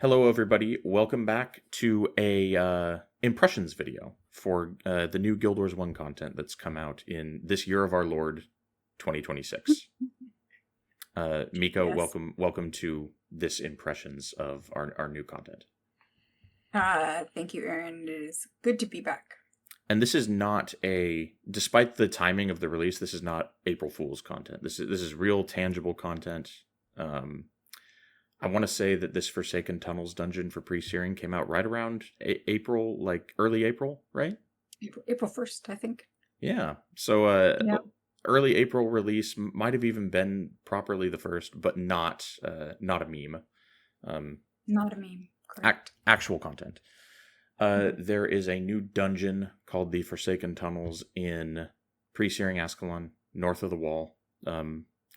Hello, everybody. Welcome back to a impressions video for the new Guild Wars 1 content that's come out in this year of our Lord, 2026. Miko, Yes. welcome to this impressions of our new content. Thank you, Aaron. It is good to be back. And this is not despite the timing of the release, this is not April Fool's content. This is real, tangible content. I want to say that this Forsaken Tunnels dungeon for pre-searing came out right around April, like early April, right? April 1st, I think. Yeah. So Yeah. early April release might have even been properly the first, but not a meme. Not a meme. Correct. Actual content. There is a new dungeon called the Forsaken Tunnels in pre-searing Ascalon, north of the wall.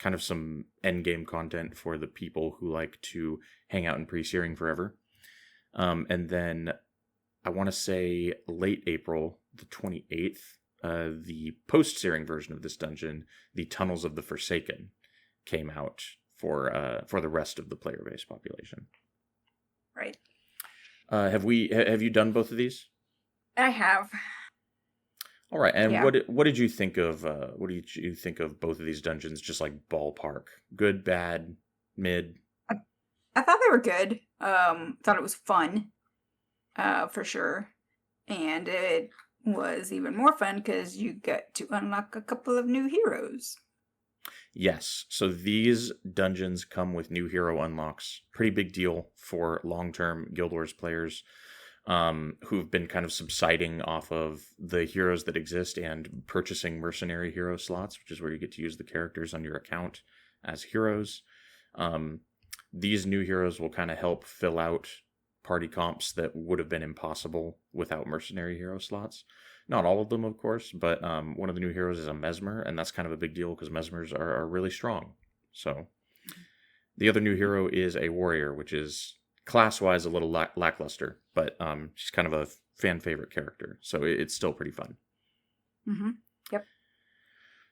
Kind of some endgame content for the people who like to hang out in pre-searing forever. And then I want to say late April, the 28th, the post-searing version of this dungeon, the Tunnels of the Forsaken, came out for the rest of the player base population. Right. Have you done both of these? I have. All right, and Yeah. what did you think of both of these dungeons? Just like ballpark, good, bad, mid. I thought they were good. Thought it was fun, for sure. And it was even more fun because you get to unlock a couple of new heroes. Yes, so these dungeons come with new hero unlocks. Pretty big deal for long-term Guild Wars players who've been kind of subsiding off of the heroes that exist and purchasing mercenary hero slots, which is where you get to use the characters on your account as heroes. These new heroes will kind of help fill out party comps that would have been impossible without mercenary hero slots. Not all of them, of course, but one of the new heroes is a Mesmer, and that's kind of a big deal because Mesmers are really strong. So the other new hero is a warrior, which is class-wise a little lackluster, but she's kind of a fan favorite character, so it's still pretty fun. Mm-hmm. Yep.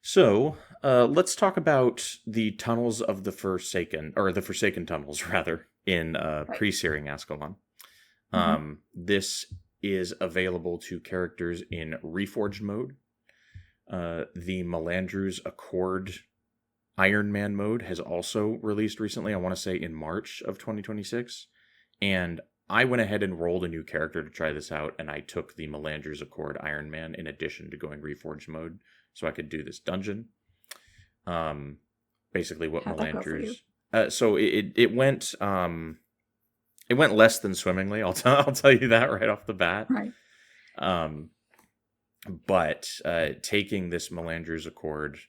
So let's talk about the tunnels of the Forsaken, or the Forsaken tunnels rather, in Right. pre-searing Ascalon. This is available to characters in Reforged mode. The Melandru's Accord Iron Man mode has also released recently, I want to say in March of 2026. And I went ahead and rolled a new character to try this out, and I took the Melandru's Accord Iron Man in addition to going Reforged mode, so I could do this dungeon. Basically what How'd that go for you? Melandru's... so it went... It went less than swimmingly. I'll tell you that right off the bat. Right. But taking this Melandru's Accord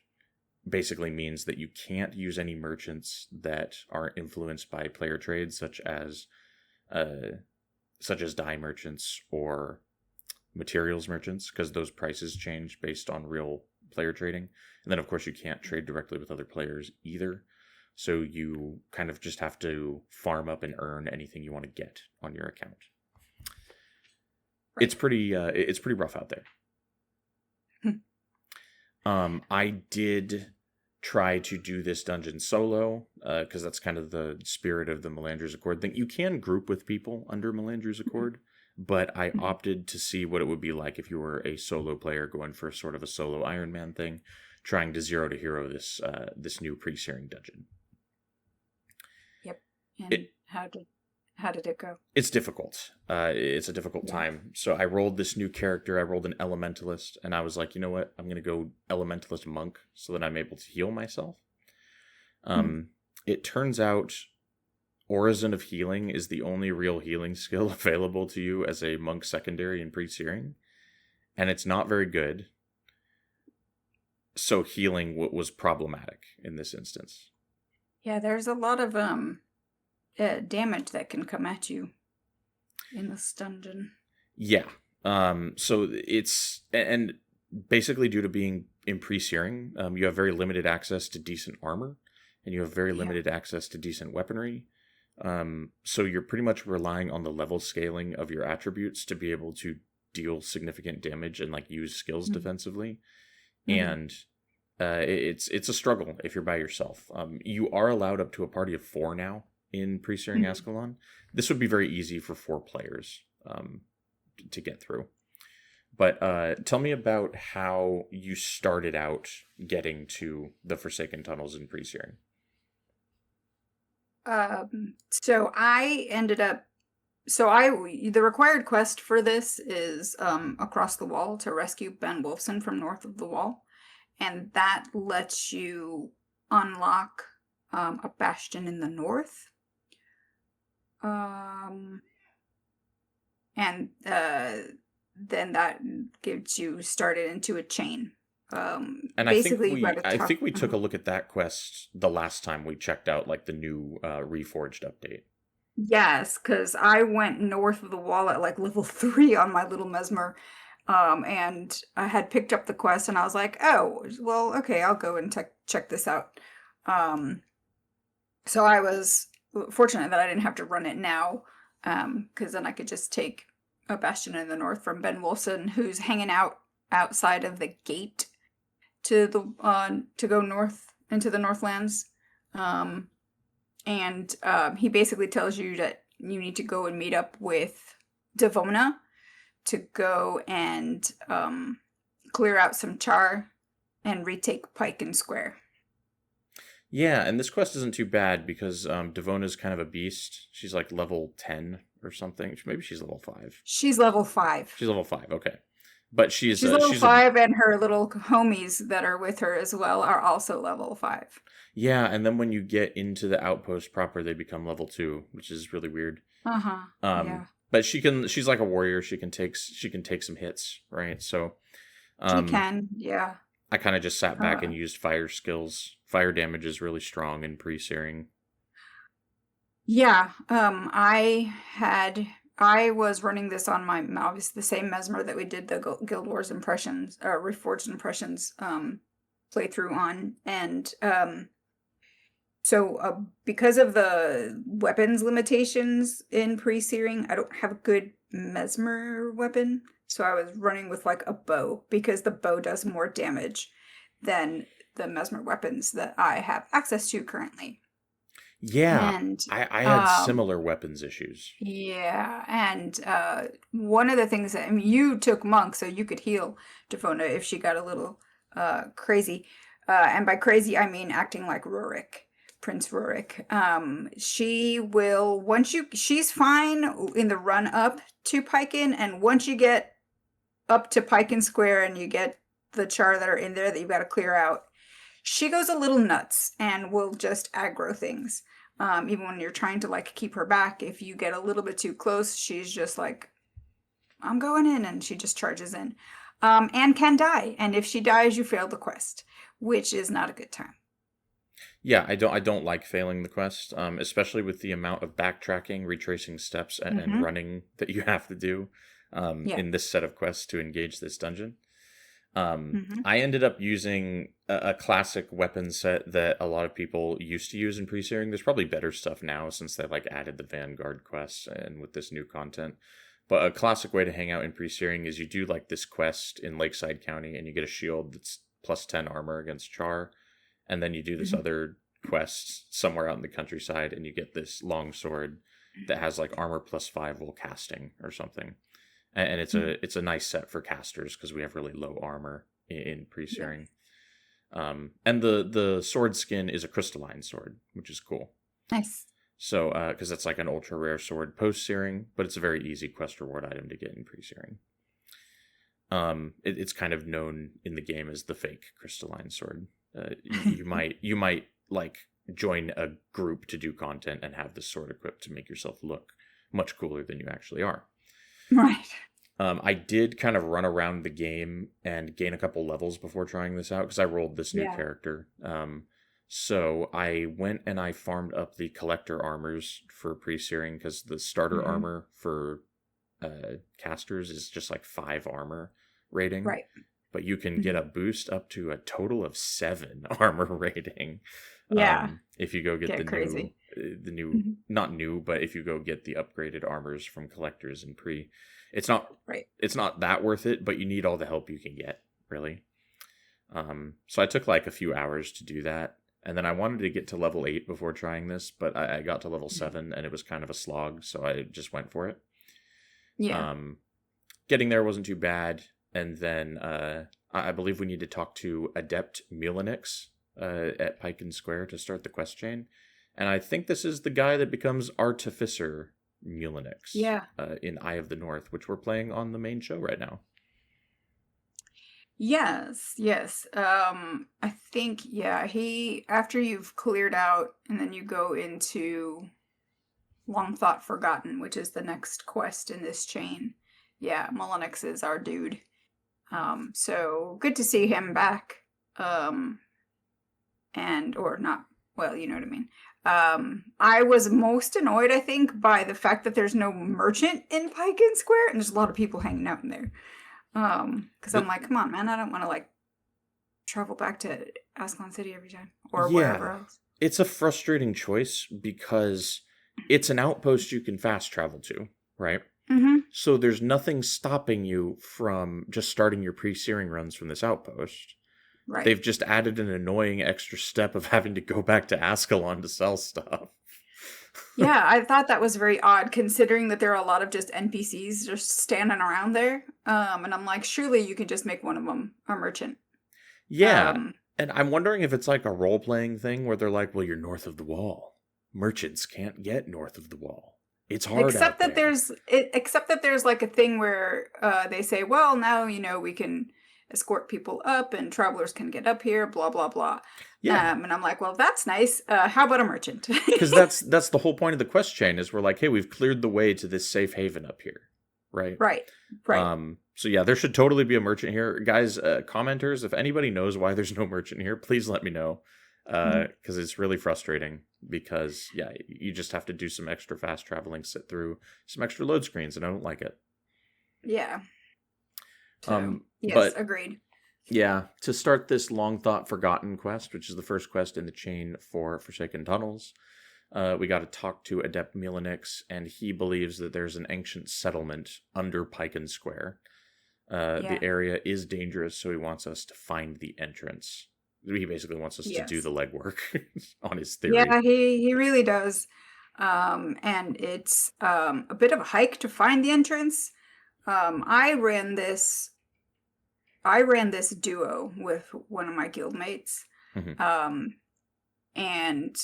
basically means that you can't use any merchants that are influenced by player trades, such as dye merchants or materials merchants, because those prices change based on real player trading. And then, of course, you can't trade directly with other players either. So you kind of just have to farm up and earn anything you want to get on your account. Right. It's pretty rough out there. I did try to do this dungeon solo because that's kind of the spirit of the Melandru's Accord thing. You can group with people under Melandru's Accord, but I opted to see what it would be like if you were a solo player going for sort of a solo Iron Man thing, trying to zero to hero this new pre-searing dungeon. Yep. And how did it go? It's difficult. It's a difficult time. So I rolled this new character. I rolled an Elementalist, and I was like, you know what? I'm going to go Elementalist Monk so that I'm able to heal myself. It turns out Orison of Healing is the only real healing skill available to you as a Monk secondary in pre-searing, and it's not very good. So healing was problematic in this instance. Yeah, there's a lot of damage that can come at you in this dungeon. Yeah. So it's, and basically due to being in pre-searing, you have very limited access to decent armor, and you have very limited access to decent weaponry. So you're pretty much relying on the level scaling of your attributes to be able to deal significant damage and like use skills defensively. And it's a struggle if you're by yourself. You are allowed up to a party of 4 now in pre-searing Mhm. Ascalon. This would be very easy for 4 players to get through. But tell me about how you started out getting to the Forsaken Tunnels in pre-searing. So I ended up the required quest for this is across the wall to rescue Ben Wolfson from north of the wall, and that lets you unlock a bastion in the north. And then that gets you started into a chain. And Basically, you got to I talk. think we took a look at that quest the last time we checked out like the new Reforged update. Yes, because I went north of the wall at like level 3 on my little mesmer. And I had picked up the quest and I was like, oh, well, okay, I'll go and check this out. Um, so I was fortunate that I didn't have to run it now, because then I could just take a bastion in the north from Ben Wolfson, who's hanging out outside of the gate to go north into the Northlands. Um, and he basically tells you that you need to go and meet up with Devona to go and clear out some char and retake Pike and Square. Yeah, and this quest isn't too bad because Devona's kind of a beast. She's like level 10 or something. Maybe she's level 5. She's level 5. She's level 5, okay. But She's level she's a 5, and her little homies that are with her as well are also level 5. yeah, and then when you get into the outpost proper, they become level 2, which is really weird. Uh-huh. Yeah. But she's like a warrior. She can take some hits, right? So She can, yeah. I kind of just sat back and used fire skills. Fire damage is really strong in pre-searing. Yeah. I was running this on my obviously the same mesmer that we did the Guild Wars Impressions, Reforged Impressions playthrough on, and so because of the weapons limitations in pre-searing, I don't have a good mesmer weapon. So I was running with like a bow because the bow does more damage than the mesmer weapons that I have access to currently. Yeah, And I had similar weapons issues. yeah, and one of the things that, I mean, you took monk, so you could heal Devona if she got a little crazy. And by crazy, I mean acting like Rurik, Prince Rurik. She will she's fine in the run up to Piken, and once you get up to Piken Square and you get the char that are in there that you've got to clear out, she goes a little nuts and will just aggro things. Even when you're trying to like keep her back, if you get a little bit too close, she's just like, I'm going in, and she just charges in. And can die. And if she dies, you fail the quest, which is not a good time. Yeah, I don't like failing the quest, especially with the amount of backtracking, retracing steps, and running that you have to do in this set of quests to engage this dungeon. I ended up using a classic weapon set that a lot of people used to use in pre-searing. There's probably better stuff now since they like added the Vanguard quests and with this new content. But a classic way to hang out in pre-searing is you do like this quest in Lakeside County and you get a shield that's plus 10 armor against Char. And then you do this other quest somewhere out in the countryside and you get this long sword that has like armor plus 5 while casting or something. And it's a nice set for casters because we have really low armor in pre-searing. And the sword skin is a crystalline sword, which is cool. Nice. So, because that's like an ultra rare sword post-searing, but it's a very easy quest reward item to get in pre-searing. It's kind of known in the game as the fake crystalline sword. You might like join a group to do content and have this sword equipped to make yourself look much cooler than you actually are. Right. I did kind of run around the game and gain a couple levels before trying this out because I rolled this new character. So I went and I farmed up the collector armors for pre-searing because the starter armor for casters is just like 5 armor rating. Right. But you can get a boost up to a total of 7 armor rating. Yeah. If you go get crazy. Not new, but if you go get the upgraded armors from collectors and pre, it's not that worth it, but you need all the help you can get, really. So I took like a few hours to do that. And then I wanted to get to level 8 before trying this, but I got to level 7 and it was kind of a slog, so I just went for it. Yeah. Getting there wasn't too bad, and then I believe we need to talk to Adept Mulinix at Pike Square to start the quest chain. And I think this is the guy that becomes Artificer Mulinix Yeah. in Eye of the North, which we're playing on the main show right now. Yes, yes. I think, yeah, after you've cleared out and then you go into Long Thought Forgotten, which is the next quest in this chain. Yeah, Mullinix is our dude. So good to see him back. Or not, well, you know what I mean. I was most annoyed, I think, by the fact that there's no merchant in Pike Square, and there's a lot of people hanging out in there. Because I'm like, come on, man, I don't want to like travel back to Ascalon City every time or wherever else. It's a frustrating choice because it's an outpost you can fast travel to, right? Mm-hmm. So there's nothing stopping you from just starting your pre-searing runs from this outpost. Right. They've just added an annoying extra step of having to go back to Ascalon to sell stuff. Yeah, I thought that was very odd, considering that there are a lot of just NPCs just standing around there. And I'm like, surely you can just make one of them a merchant. Yeah, and I'm wondering if it's like a role-playing thing where they're like, well, you're north of the wall. Merchants can't get north of the wall. It's hard except out that there. except that there's like a thing where they say, well, now, we can escort people up and travelers can get up here, blah, blah, blah. Yeah. And I'm like, well, that's nice. How about a merchant? Because that's the whole point of the quest chain is we're like, hey, we've cleared the way to this safe haven up here, right? Right. So yeah, there should totally be a merchant here. Guys, commenters, if anybody knows why there's no merchant here, please let me know. Because it's really frustrating because, yeah, you just have to do some extra fast traveling, sit through some extra load screens, and I don't like it. Yeah. So, yes, but agreed. Yeah, to start this Long Thought Forgotten quest, which is the first quest in the chain for Forsaken Tunnels, we got to talk to Adept Mulinix, and he believes that there's an ancient settlement under Pike Square. The area is dangerous, so he wants us to find the entrance. He basically wants us to do the legwork on his theory. Yeah, he really does. And it's a bit of a hike to find the entrance. I ran this duo with one of my guildmates. Mm-hmm. And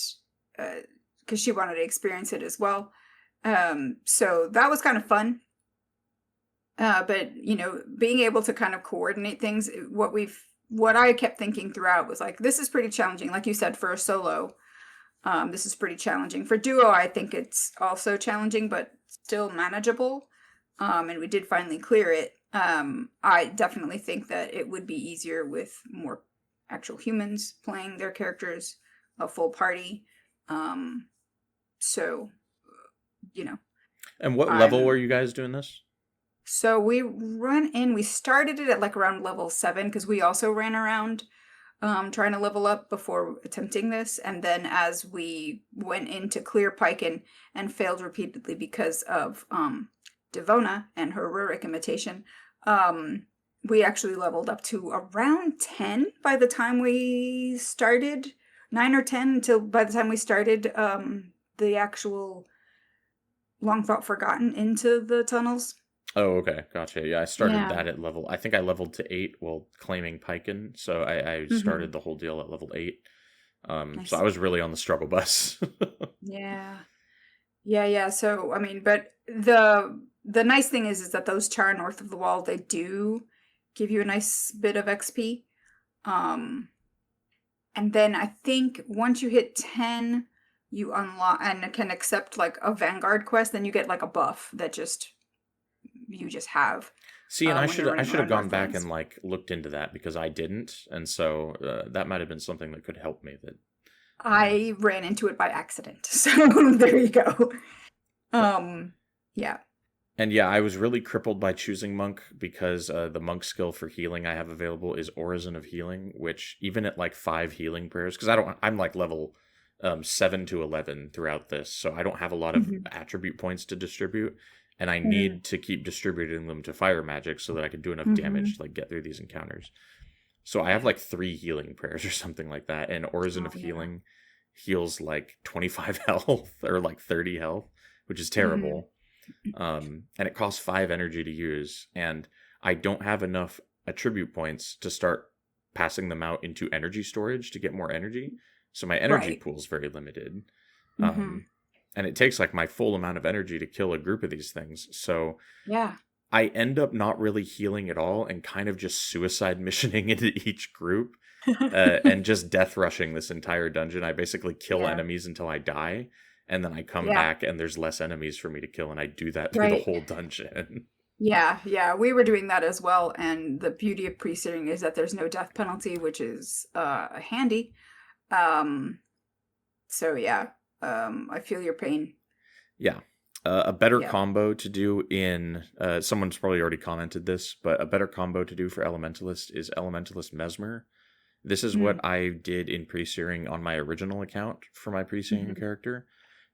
because she wanted to experience it as well. So that was kind of fun. But being able to kind of coordinate things, what I kept thinking throughout was like, this is pretty challenging. Like you said, for a solo, this is pretty challenging. For duo, I think it's also challenging, but still manageable. And we did finally clear it. I definitely think that it would be easier with more actual humans playing their characters, a full party. So, And what level were you guys doing this? So we started it at like around level 7 because we also ran around trying to level up before attempting this. And then as we went into clear Pike and failed repeatedly because of Devona and her Rurik imitation, we actually leveled up to around 10 by the time we started, 9 or 10 until by the time we started the actual Long Thought Forgotten into the tunnels. Oh, okay. Gotcha. Yeah, I started that at level... I think I leveled to 8 while claiming Piken, so I started the whole deal at level 8. Nice. So I was really on the struggle bus. Yeah. So, I mean, but the nice thing is that those Char north of the wall, they do give you a nice bit of XP. And then I think once you hit 10, you unlock and can accept like a Vanguard quest, then you get like a buff that you just have. See, and I should have gone back and like looked into that because I didn't, and so that might have been something that could help me. That I ran into it by accident, so there you go. Yeah. And yeah, I was really crippled by choosing monk because the monk skill for healing I have available is Orison of Healing, which even at like 5 healing prayers, because I'm like level 7 to 11 throughout this, so I don't have a lot of attribute points to distribute. And I need to keep distributing them to fire magic so that I can do enough damage to like get through these encounters. So I have Yeah. like 3 healing prayers or something like that, and Orison Oh, of yeah. Healing heals like 25 health or like 30 health, which is Hmm. terrible. And it costs 5 energy to use, and I don't have enough attribute points to start passing them out into energy storage to get more energy. So my energy Right. pool is very limited. Hmm. Um, and it takes like my full amount of energy to kill a group of these things. So Yeah. I end up not really healing at all and kind of just suicide missioning into each group, and just death rushing this entire dungeon. I basically kill Yeah. enemies until I die, and then I come Yeah. back and there's less enemies for me to kill, and I do that through the Right. whole dungeon. Yeah, yeah, we were doing that as well, and the beauty of pre-searing is that there's no death penalty, which is handy. Um, so yeah, I feel your pain. Yeah. A better Yeah. combo to do in someone's probably already commented this, but a better combo to do for Elementalist is Elementalist Mesmer. This is what Mm, I did in pre-searing on my original account for my pre-searing mhm. character,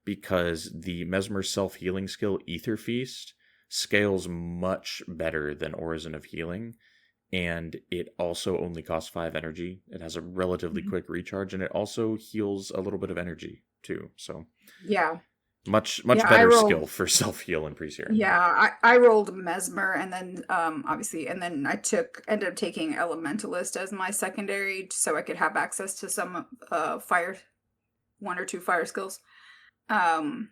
because the Mesmer self-healing skill Ether Feast scales much better than Orison of Healing, and it also only costs 5 energy. It has a relatively Mhm. quick recharge, and it also heals a little bit of energy too. So Yeah, much yeah, I better rolled. skill for self-heal and pre-searing. Yeah, I rolled Mesmer, and then obviously, and then I ended up taking Elementalist as my secondary, so I could have access to some fire, one or two fire skills. Um,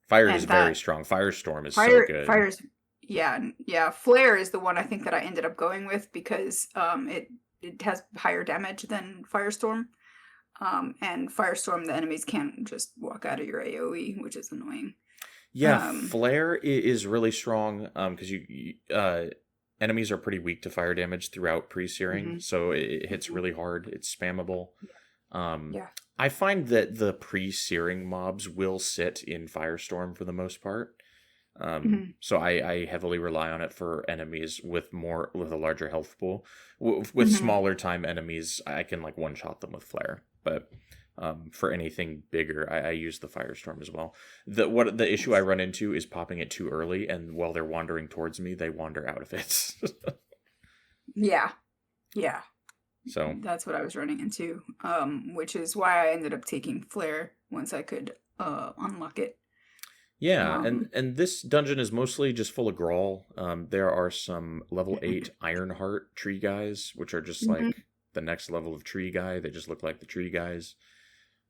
Fire is and very that strong. Firestorm is so good. Fire's yeah, yeah. Flare is the one I think that I ended up going with because it has higher damage than Firestorm. And Firestorm, the enemies can't just walk out of your AoE, which is annoying. Yeah, Um, Flare is really strong because enemies are pretty weak to fire damage throughout pre-searing, mhm, so it hits mhm. really hard. It's spammable. Um, Yeah. I find that the pre-searing mobs will sit in Firestorm for the most part. Mhm. So I heavily rely on it for enemies with a larger health pool. With Mhm. smaller time enemies, I can like one shot them with flare. But for anything bigger, I use the firestorm as well. The issue I Nice. run into is popping it too early, and while they're wandering towards me, they wander out of it. Yeah. Yeah. So That's what I was running into. Which is why I ended up taking Flare once I could unlock it. yeah, and Um, and this dungeon is mostly just full of Grawl. There are some level 8 Ironheart tree guys, which are just mhm. like the next level of tree guy. They just look like the tree guys.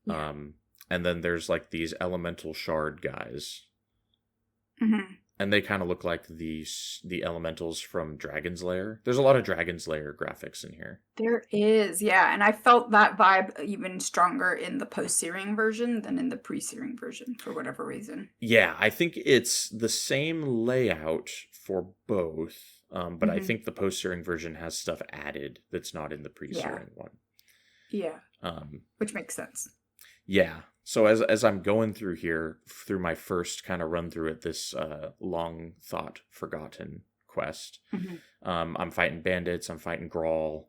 Yeah. And then there's like these elemental shard guys, Mhm. and they kind of look like the elementals from Dragon's Lair. There's a lot of Dragon's Lair graphics in here. There is, yeah, and I felt that vibe even stronger in the post-searing version than in the pre-searing version for whatever reason. Yeah, I think it's the same layout for both, but I Hmm. think the post-searing version has stuff added that's not in the Yeah, pre-searing one. yeah, Um, which makes sense. yeah. So as I'm going through here, through my first kind of run through it, this long thought forgotten quest, Hmm. I'm fighting bandits. I'm fighting Grawl.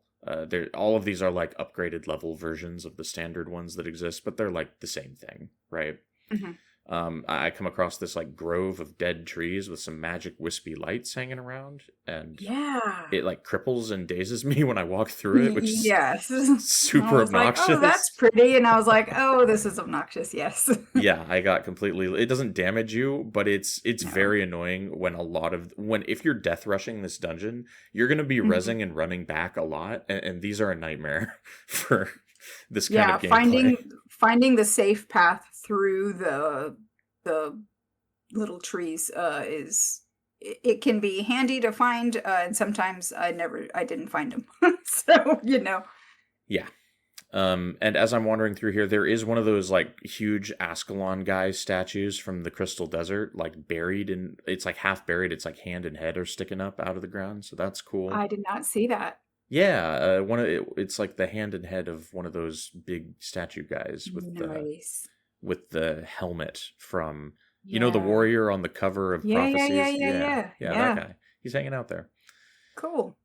All of these are like upgraded level versions of the standard ones that exist, but they're like the same thing, right? Hmm. I come across this like grove of dead trees with some magic wispy lights hanging around, and Yeah. it like cripples and dazes me when I walk through it, which is Yes. I super was like, oh, that's obnoxious. pretty. And I was like, oh, this is obnoxious. Yes. Yeah, I got completely. It doesn't damage you, but it's No. very annoying when if you're death rushing this dungeon, you're gonna be Hmm. rezzing and running back a lot, and these are a nightmare for this kind Yeah, of gameplay. finding the safe path through the little trees is it can be handy to find, and sometimes I didn't find them. So, Yeah. And as I'm wandering through here, there is one of those like huge Ascalon guy statues from the Crystal Desert, like buried in. It's like half buried. It's like hand and head are sticking up out of the ground, so that's cool. I did not see that. Yeah, it's like the hand and head of one of those big statue guys Nice. with the helmet from the Yeah. warrior on the cover of Yeah, yeah, yeah, Prophecies. yeah, Yeah, yeah. yeah, that Yeah. guy. He's hanging out there. Cool.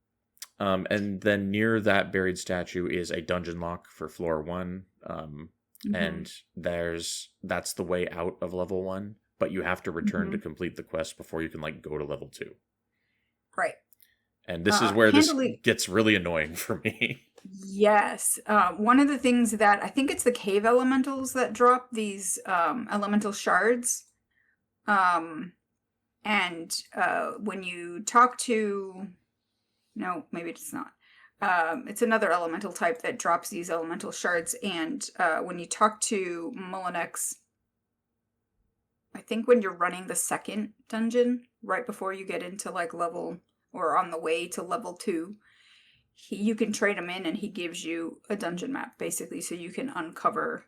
And then near that buried statue is a dungeon lock for floor 1. Mhm. And that's the way out of level 1, but you have to return to Mhm. complete the quest before you can like go to level 2. Right. And this is where this Handily, gets really annoying for me. yes. One of the things that I think it's the cave elementals that drop these elemental shards. Um, and when you talk to, no, maybe it's not. It's another elemental type that drops these elemental shards. And when you talk to Mullinex, I think when you're running the second dungeon, right before you get into like level or on the way to level 2, you can trade him in and he gives you a dungeon map basically, so you can uncover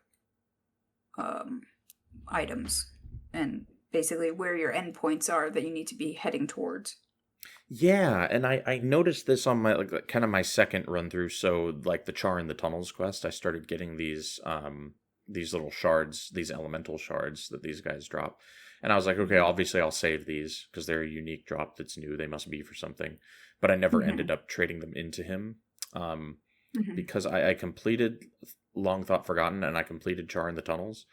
items and basically where your endpoints are that you need to be heading towards. Yeah, and I noticed this on my like kind of my second run through. So like the Char in the Tunnels quest, I started getting these little shards, these elemental shards that these guys drop. And I was like, okay, obviously I'll save these because they're a unique drop that's new. They must be for something. But I never ended up trading them into him because I completed Long Thought Forgotten and I completed Char in the Tunnels.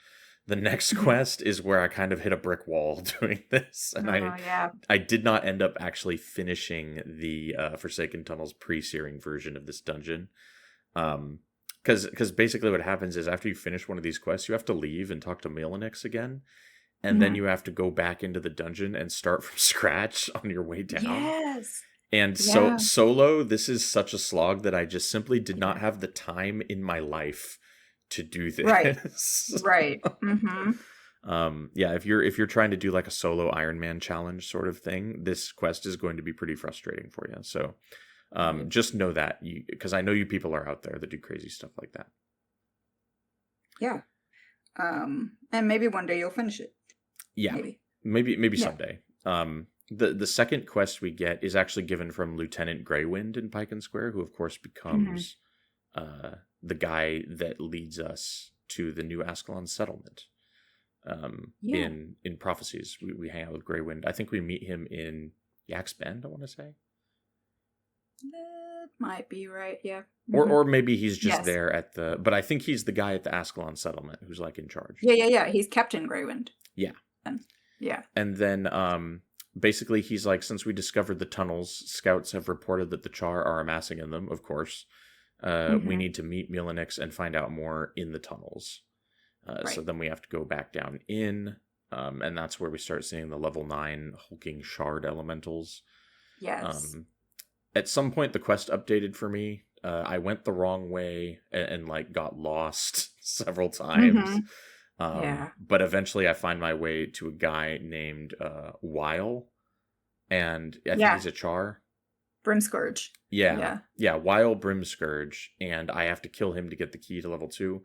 The next quest is where I kind of hit a brick wall doing this. And Yeah. I did not end up actually finishing the Forsaken Tunnels pre-searing version of this dungeon. Because basically what happens is after you finish one of these quests, you have to leave and talk to Melanix again. And then you have to go back into the dungeon and start from scratch on your way down. Yes. And so solo, this is such a slog that I just simply did not have the time in my life to do this. Right. Yeah, if you're trying to do like a solo Iron Man challenge sort of thing, this quest is going to be pretty frustrating for you. So just know that, because I know you people are out there that do crazy stuff like that. Yeah. And maybe one day you'll finish it. Yeah. Maybe someday. The second quest we get is actually given from Lieutenant Greywind in Pike and Square, who of course becomes the guy that leads us to the new Ascalon settlement. In Prophecies, we hang out with Greywind. I think we meet him in Yak's Bend, I want to say. That might be right, yeah. Or maybe he's just there at the... But I think he's the guy at the Ascalon settlement who's like in charge. Yeah. He's Captain Greywind. Yeah. Yeah. And then basically he's like, since we discovered the tunnels, scouts have reported that the Char are amassing in them, of course. We need to meet Melanix and find out more in the tunnels. So then we have to go back down in, and that's where we start seeing the level 9 hulking shard elementals. Yes. At some point, the quest updated for me. I went the wrong way and like got lost several times. But eventually I find my way to a guy named Weil, and I think he's a Char. Brimscourge. Yeah, Weil Brimscourge, and I have to kill him to get the key to level 2.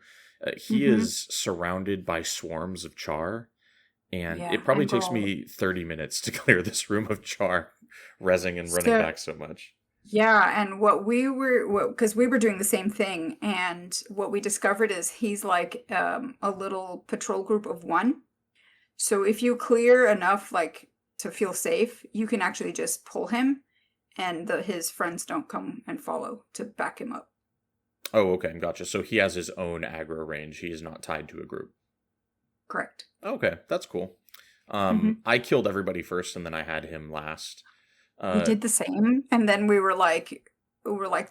He is surrounded by swarms of Char, and it probably takes me 30 minutes to clear this room of Char, rezzing and running back so much. Yeah, and because we were doing the same thing, and what we discovered is he's like a little patrol group of 1. So if you clear enough, like, to feel safe, you can actually just pull him, and his friends don't come and follow to back him up. Oh, okay, gotcha. So he has his own aggro range. He is not tied to a group. Correct. Okay, that's cool. I killed everybody first, and then I had him last. We did the same, and then we were like,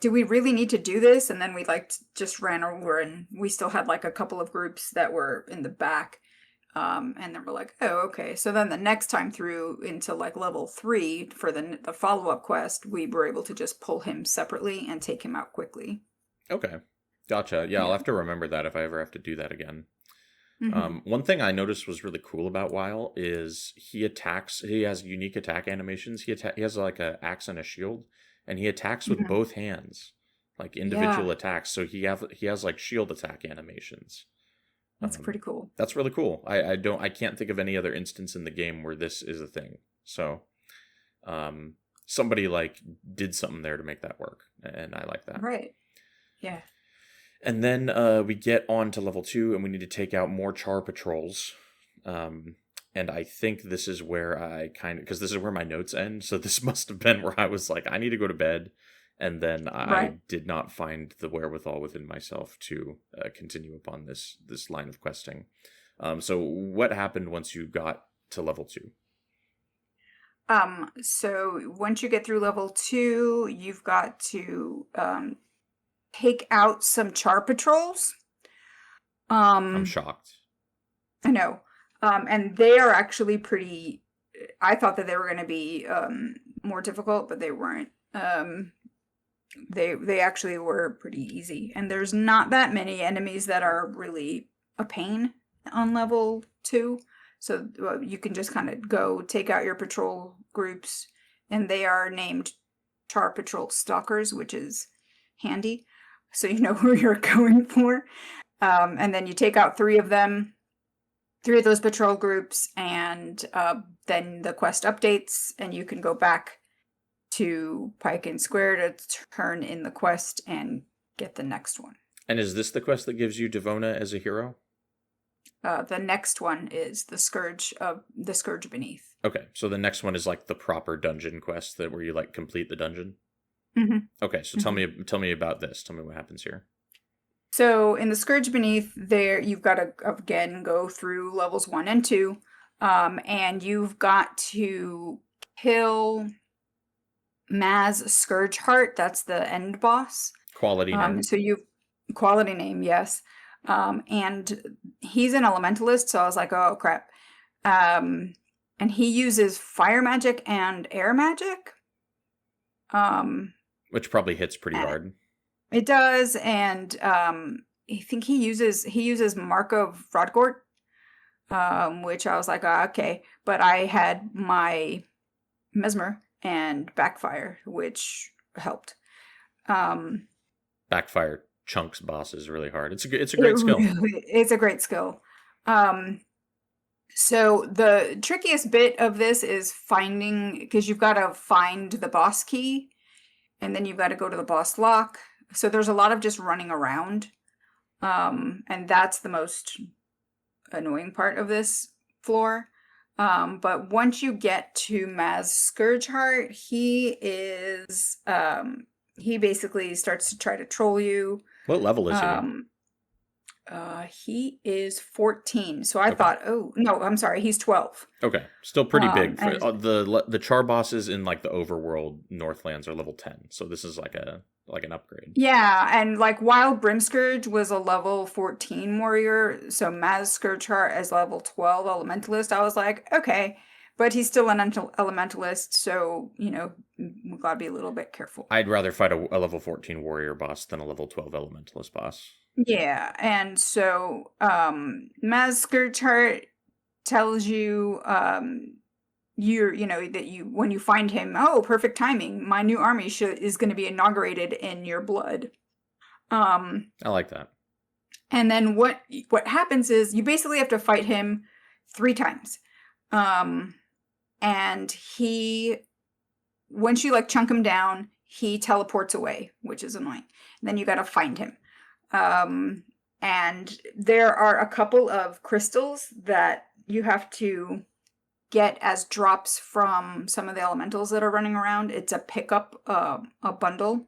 do we really need to do this? And then we like just ran over, and we still had like a couple of groups that were in the back. And then we're like, oh, okay. So then the next time through into like level 3 for the follow-up quest, we were able to just pull him separately and take him out quickly. Okay. Gotcha. Yeah, I'll have to remember that if I ever have to do that again. One thing I noticed was really cool about Weil is he has unique attack animations. He has like an axe and a shield, and he attacks with both hands, like individual attacks. So he has like shield attack animations. That's pretty cool. That's really cool. I can't think of any other instance in the game where this is a thing. So somebody like did something there to make that work, and I like that. Right. Yeah. And then we get on to level 2, and we need to take out more Char patrols. And I think this is where because this is where my notes end. So this must have been where I was like, I need to go to bed. And then I did not find the wherewithal within myself to continue upon this line of questing. So what happened once you got to level 2? So once you get through level 2, you've got to take out some char patrols. I'm Um, shocked. I know. And they are actually pretty. I thought that they were going to be more difficult, but they weren't. They actually were pretty easy, and there's not that many enemies that are really a pain on level 2. So you can just kind of go take out your patrol groups, and they are named Char Patrol Stalkers, which is handy, so you know who you're going for. And then you take out 3 of those patrol groups, and then the quest updates, and you can go back to Pike and Square to turn in the quest and get the next one. And is this the quest that gives you Devona as a hero? The next one is the Scourge Beneath. Okay, so the next one is like the proper dungeon quest that where you like complete the dungeon. Mm-hmm. Okay, so tell me about this. Tell me what happens here. So in the Scourge Beneath, there you've got to again go through levels 1 and 2, and you've got to kill Maz Scourgeheart. That's the end boss. Quality name. Quality name, yes. And he's an elementalist, so I was like, oh crap. And he uses fire magic and air magic. Which probably hits pretty hard. It does, and I think he uses Mark of Rodgort, which I was like, oh, okay. But I had my Mesmer and Backfire, which helped. Backfire chunks bosses really hard. It's a great skill. It's a great skill. So the trickiest bit of this is finding, because you've got to find the boss key, and then you've got to go to the boss lock. So there's a lot of just running around, and that's the most annoying part of this floor. But once you get to Maz Scourgeheart, he basically starts to try to troll you. What level is he? He is 14. So I thought, oh no, I'm sorry, he's 12. Okay, still pretty big. For, the char bosses in like the overworld Northlands are level 10. So this is like an upgrade. Yeah, and like while Brimscourge was a level 14 warrior, so Maz Scourgeheart as level 12 elementalist, I was like, okay, but he's still an elementalist, so you know we gotta be a little bit careful. I'd rather fight a level 14 warrior boss than a level 12 elementalist boss. Yeah, and so Maz Scourgeheart tells you that you when you find him, oh, perfect timing, my new army is going to be inaugurated in your blood. I like that. And then what happens is you basically have to fight him 3 times. And once you like chunk him down, he teleports away, which is annoying. And then you got to find him. And there are a couple of crystals that you have to get as drops from some of the elementals that are running around. It's a pickup, a bundle.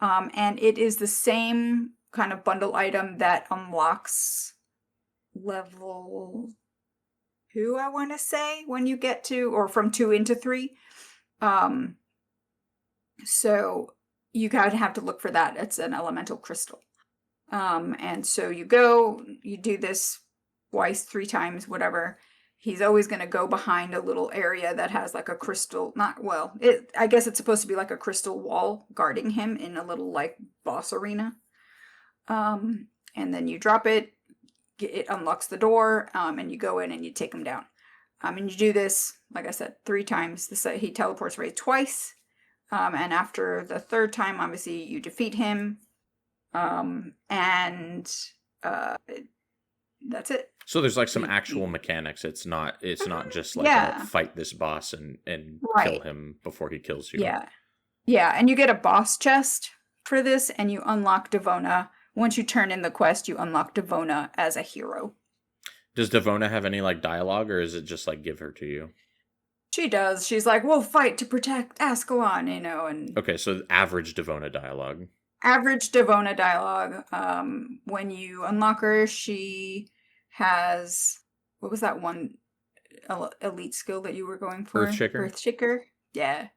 And it is the same kind of bundle item that unlocks level 2, I want to say, when you get to, or from 2 into 3. So you gotta have to look for that. It's an elemental crystal. And so you do this twice, 3 times, whatever. He's always going to go behind a little area that has like a crystal, I guess it's supposed to be like a crystal wall guarding him in a little like boss arena. And then you drop it, it unlocks the door, and you go in and you take him down. And you do this, like I said, 3 times. He teleports away twice. And after the 3rd time, obviously you defeat him. And that's it. So there's like some actual mechanics. It's not just like fight this boss and kill him before he kills you. Yeah, and you get a boss chest for this, and you unlock Devona. Once you turn in the quest, you unlock Devona as a hero. Does Devona have any like dialogue, or is it just like give her to you? She does. She's like, we'll fight to protect Ascalon, and... Okay, so average Devona dialogue. Average Devona dialogue. When you unlock her, she has... What was that one? elite skill that you were going for. Earthshaker. Earthshaker. Yeah.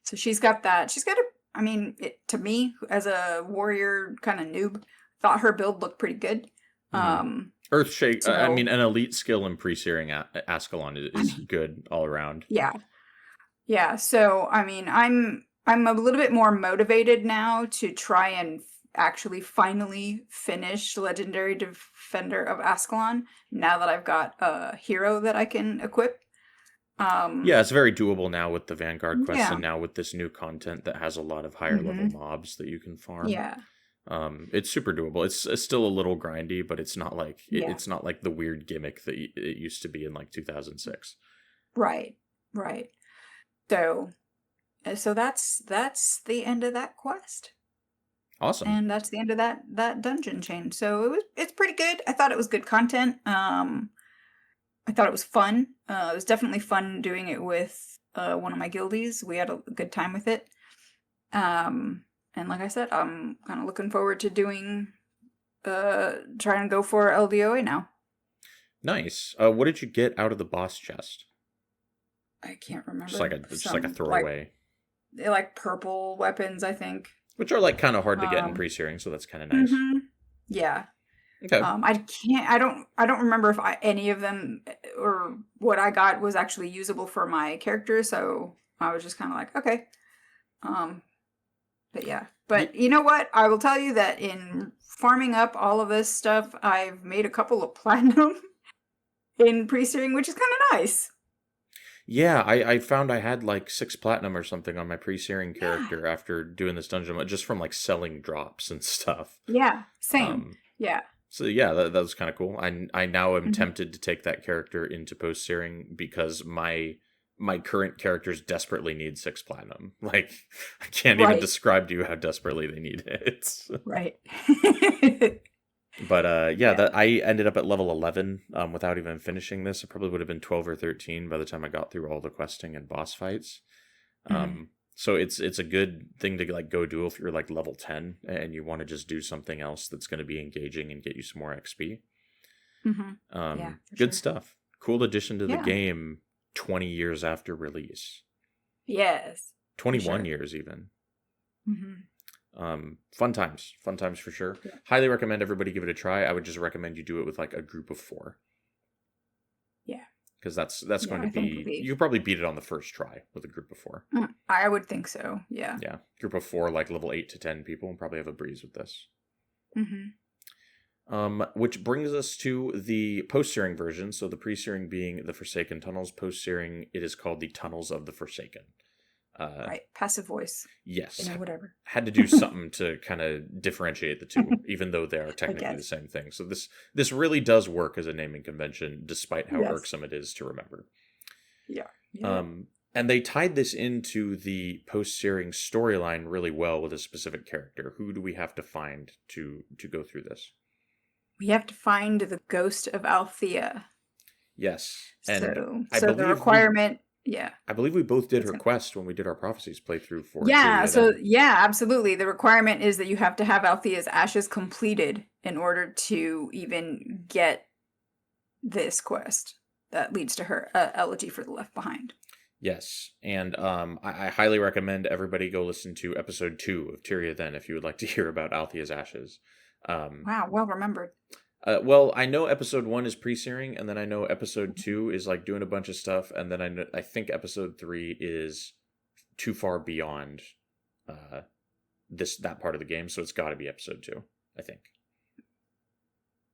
So she's got that. She's got I mean, to me, as a warrior kind of noob, thought her build looked pretty good. Earthshake. I So mean, an elite skill in pre-searing Ascalon I is mean, good all around. yeah, yeah. So I mean, I'm a little bit more motivated now to try and actually finally finish Legendary Defender of Ascalon now that I've got a hero that I can equip. Yeah, it's very doable now with the Vanguard quests, Yeah. and now with this new content that has a lot of higher level Hmm. mobs that you can farm. Yeah. It's super doable. It's still a little grindy, but it's not like Yeah. it's not like the weird gimmick that it used to be in like 2006. Right. Right. So so that's the end of that quest. Awesome. And that's the end of that dungeon chain. So it's pretty good. I thought it was good content. I thought it was fun. It was definitely fun doing it with one of my guildies. We had a good time with it. And like I said, I'm kind of looking forward to doing trying to go for LDOA now. Nice. What did you get out of the boss chest? I can't remember. Just like a Some throwaway. like purple weapons, I think. Which are like kind of hard to get in Um, pre-searing, so that's kind of nice. yeah. Okay. I don't remember if any of them or what I got was actually usable for my character, so I was just kind of like, okay. But yeah. But you know what? I will tell you that in farming up all of this stuff, I've made a couple of platinum in pre-searing, which is kind of nice. Yeah, I found I had like 6 platinum or something on my pre-searing Yeah. character after doing this dungeon, just from like selling drops and stuff. Yeah. Same. Um, Yeah. so yeah, that was kind of cool. I now am Mhm. tempted to take that character into post-searing because my current characters desperately need 6 platinum. Like, I can't even Right. describe to you how desperately they need it. Right. But yeah, Yeah. that I ended up at level 11 without even finishing this. It probably would have been 12 or 13 by the time I got through all the questing and boss fights. Mhm. So it's a good thing to like go do if you're like level 10 and you want to just do something else that's going to be engaging and get you some more XP. Mhm. Yeah, for Good sure. stuff. Cool addition to the Yeah. game 20 years after release. Yes. For 21 sure. years even. Mhm. Fun times for sure. Yeah. Highly recommend everybody give it a try. I would just recommend you do it with like a group of 4. Yeah. Because that's Yeah, going I to think be, it'd be you could probably beat it on the first try with a group of 4. I would think so. Yeah. Yeah, group of 4, like level 8 to 10 people, and probably have a breeze with this. Mhm. Which brings us to the post-searing version. So the pre-searing being the Forsaken Tunnels, post-searing it is called the Tunnels of the Forsaken. Right. Passive voice. Yes, You know, whatever. had to do something to kind of differentiate the two, even though they are I technically the guess. same thing. So this really does work as a naming convention, despite how Yes. irksome it is to remember. Yeah. Yeah. And they tied this into the post-searing storyline really well with a specific character. Who do we have to find to go through this? We have to find the ghost of Althea. Yes, and So the requirement, yeah. I believe we both did It's her gonna- quest when we did our prophecies playthrough for Yeah, Tyria so then. yeah, absolutely. The requirement is that you have to have Althea's ashes completed in order to even get this quest that leads to her elegy for the Left Behind. Yes, and I highly recommend everybody go listen to episode 2 of Tyria then if you would like to hear about Althea's ashes. Wow, well remembered. Well, I know episode 1 is pre-searing, and then I know episode 2 is like doing a bunch of stuff, and then I think episode 3 is too far beyond that part of the game, so it's got to be episode 2, I think.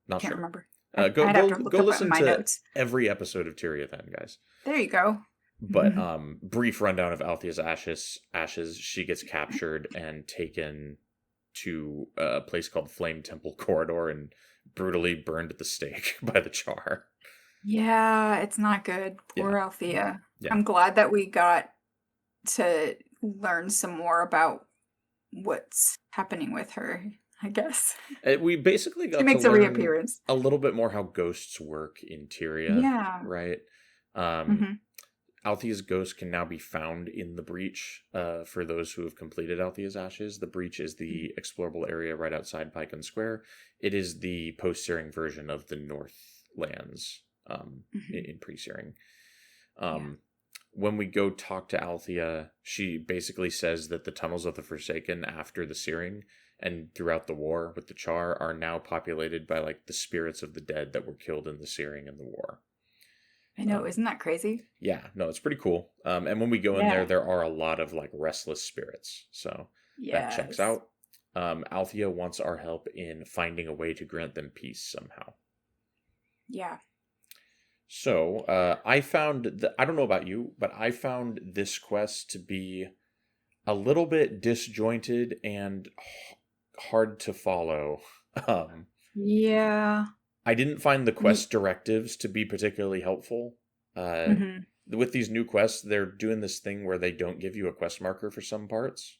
Not Can't sure. remember. I'd have to look go up listen my to notes. every episode of Tyria then, guys. There you go. But brief rundown of Althea's ashes. She gets captured and taken to a place called Flame Temple Corridor and brutally burned at the stake by the char. Yeah, it's not good. Poor Yeah. Althea. Yeah. I'm glad that we got to learn some more about what's happening with her, I guess. We basically got She makes to a learn reappearance. a little bit more how ghosts work in Tyria. Yeah. Right? Mhm. Althea's ghost can now be found in the Breach for those who have completed Althea's Ashes. The Breach is the explorable area right outside Pycon Square. It is the post-searing version of the Northlands in pre-searing. When we go talk to Althea, she basically says that the tunnels of the Forsaken after the Searing and throughout the war with the Char are now populated by like the spirits of the dead that were killed in the Searing and the war. I know, isn't that crazy? Yeah, no, it's pretty cool. And when we go in Yeah. there are a lot of like restless spirits, so that checks Yes. out. Althea wants our help in finding a way to grant them peace somehow. Yeah. So, I found I don't know about you, but I found this quest to be a little bit disjointed and hard to follow. Um, Yeah. I didn't find the Ye- quest directives to be particularly helpful. Uh, mhm. with these new quests, they're doing this thing where they don't give you a quest marker for some parts.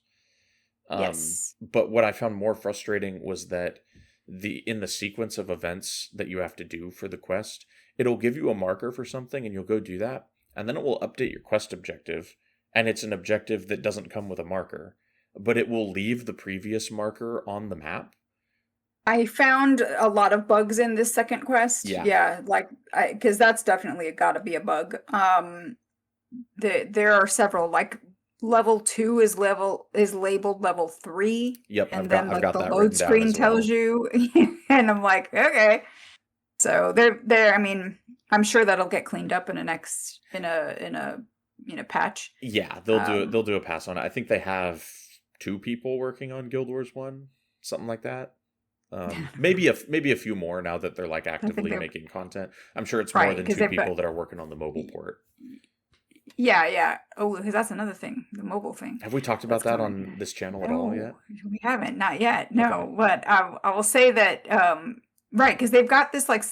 Yes. But what I found more frustrating was that in the sequence of events that you have to do for the quest, it'll give you a marker for something and you'll go do that, and then it will update your quest objective, and it's an objective that doesn't come with a marker, but it will leave the previous marker on the map. I found a lot of bugs in this second quest. Yeah. Yeah, like because that's definitely got to be a bug. There are several. Like level 2 is labeled level 3, Yep, and then I've like got the that load written down screen as tells well. you, and I'm like, okay. So they're. I mean, I'm sure that'll get cleaned up in a next in a patch. Yeah, Um, they'll do a pass on it. I think they have 2 people working on Guild Wars 1, something like that. Maybe a few more now that they're like I think actively they're making content. I'm sure it's more right than because 2 they've got. people that are working on the mobile port. Yeah, yeah. Oh, because that's another thing, the mobile thing Have we talked about that's that coming. on this channel at all No, yet? we haven't, not yet. Okay. No, but I will say that right, because they've got this like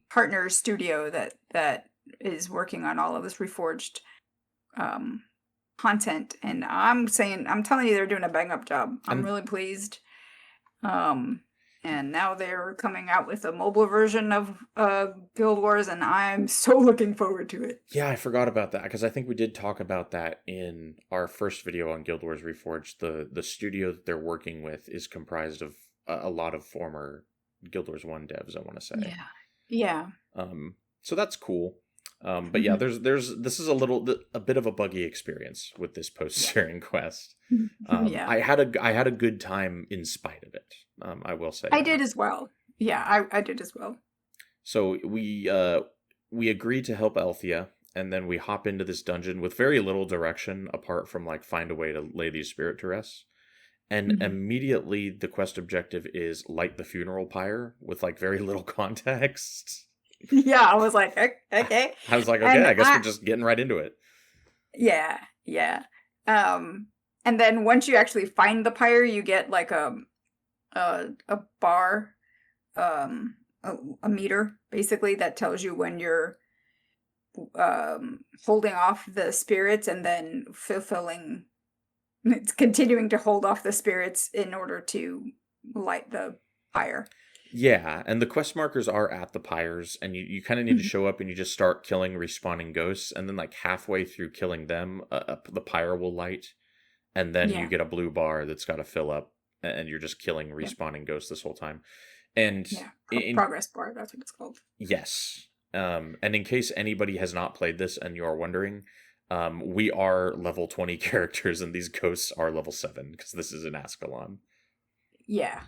partner studio that is working on all of this reforged um content, and I'm telling you, they're doing a bang up job. I'm And really pleased. Um, and now they're coming out with a mobile version of Guild Wars, and I'm so looking forward to it. yeah, I forgot about that because I think we did talk about that in our first video on Guild Wars Reforged. The studio that they're working with is comprised of a lot of former Guild Wars 1 devs, I want to say. Yeah. Yeah. So that's cool. But yeah, Mhm. there's this is a bit of a buggy experience with this post Yeah. sharing quest. Yeah. I had a good time in spite of it. I will say I that. did as well. Yeah, I did as well. So we agreed to help Althea, and then we hop into this dungeon with very little direction apart from like find a way to lay these spirit to rest. And Mhm. immediately the quest objective is light the funeral pyre with like very little context. Yeah, I was like, Okay. I was like, okay, And I guess we're just getting right into it. yeah, yeah. Um, and then once you actually find the pyre, you get like a bar, a meter basically that tells you when you're holding off the spirits and then fulfilling. It's continuing to hold off the spirits in order to light the pyre. Yeah, and the quest markers are at the pyres, and you kind of need to Mhm. show up and you just start killing respawning ghosts, and then like halfway through killing them, the pyre will light, and then you Yeah, get a blue bar that's got to fill up, and you're just killing yeah, respawning ghosts this whole time. And yeah. in Progress bar, that's what it's called. yes, and in case anybody has not played this and you are wondering, we are level 20 characters, and these ghosts are level 7 because this is an Ascalon. Yeah.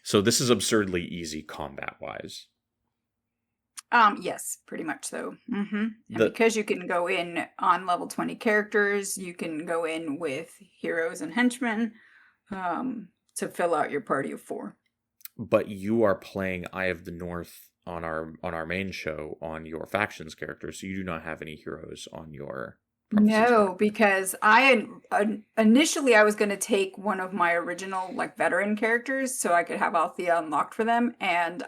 So this is absurdly easy combat wise. Yes, pretty much so. And The because you can go in on level 20 characters, you can go in with heroes and henchmen to fill out your party of 4. but you are playing Eye of the North on our main show on your factions character, so you do not have any heroes on your prophecies No, character. because initially I was going to take one of my original like veteran characters so I could have Althea unlocked for them, and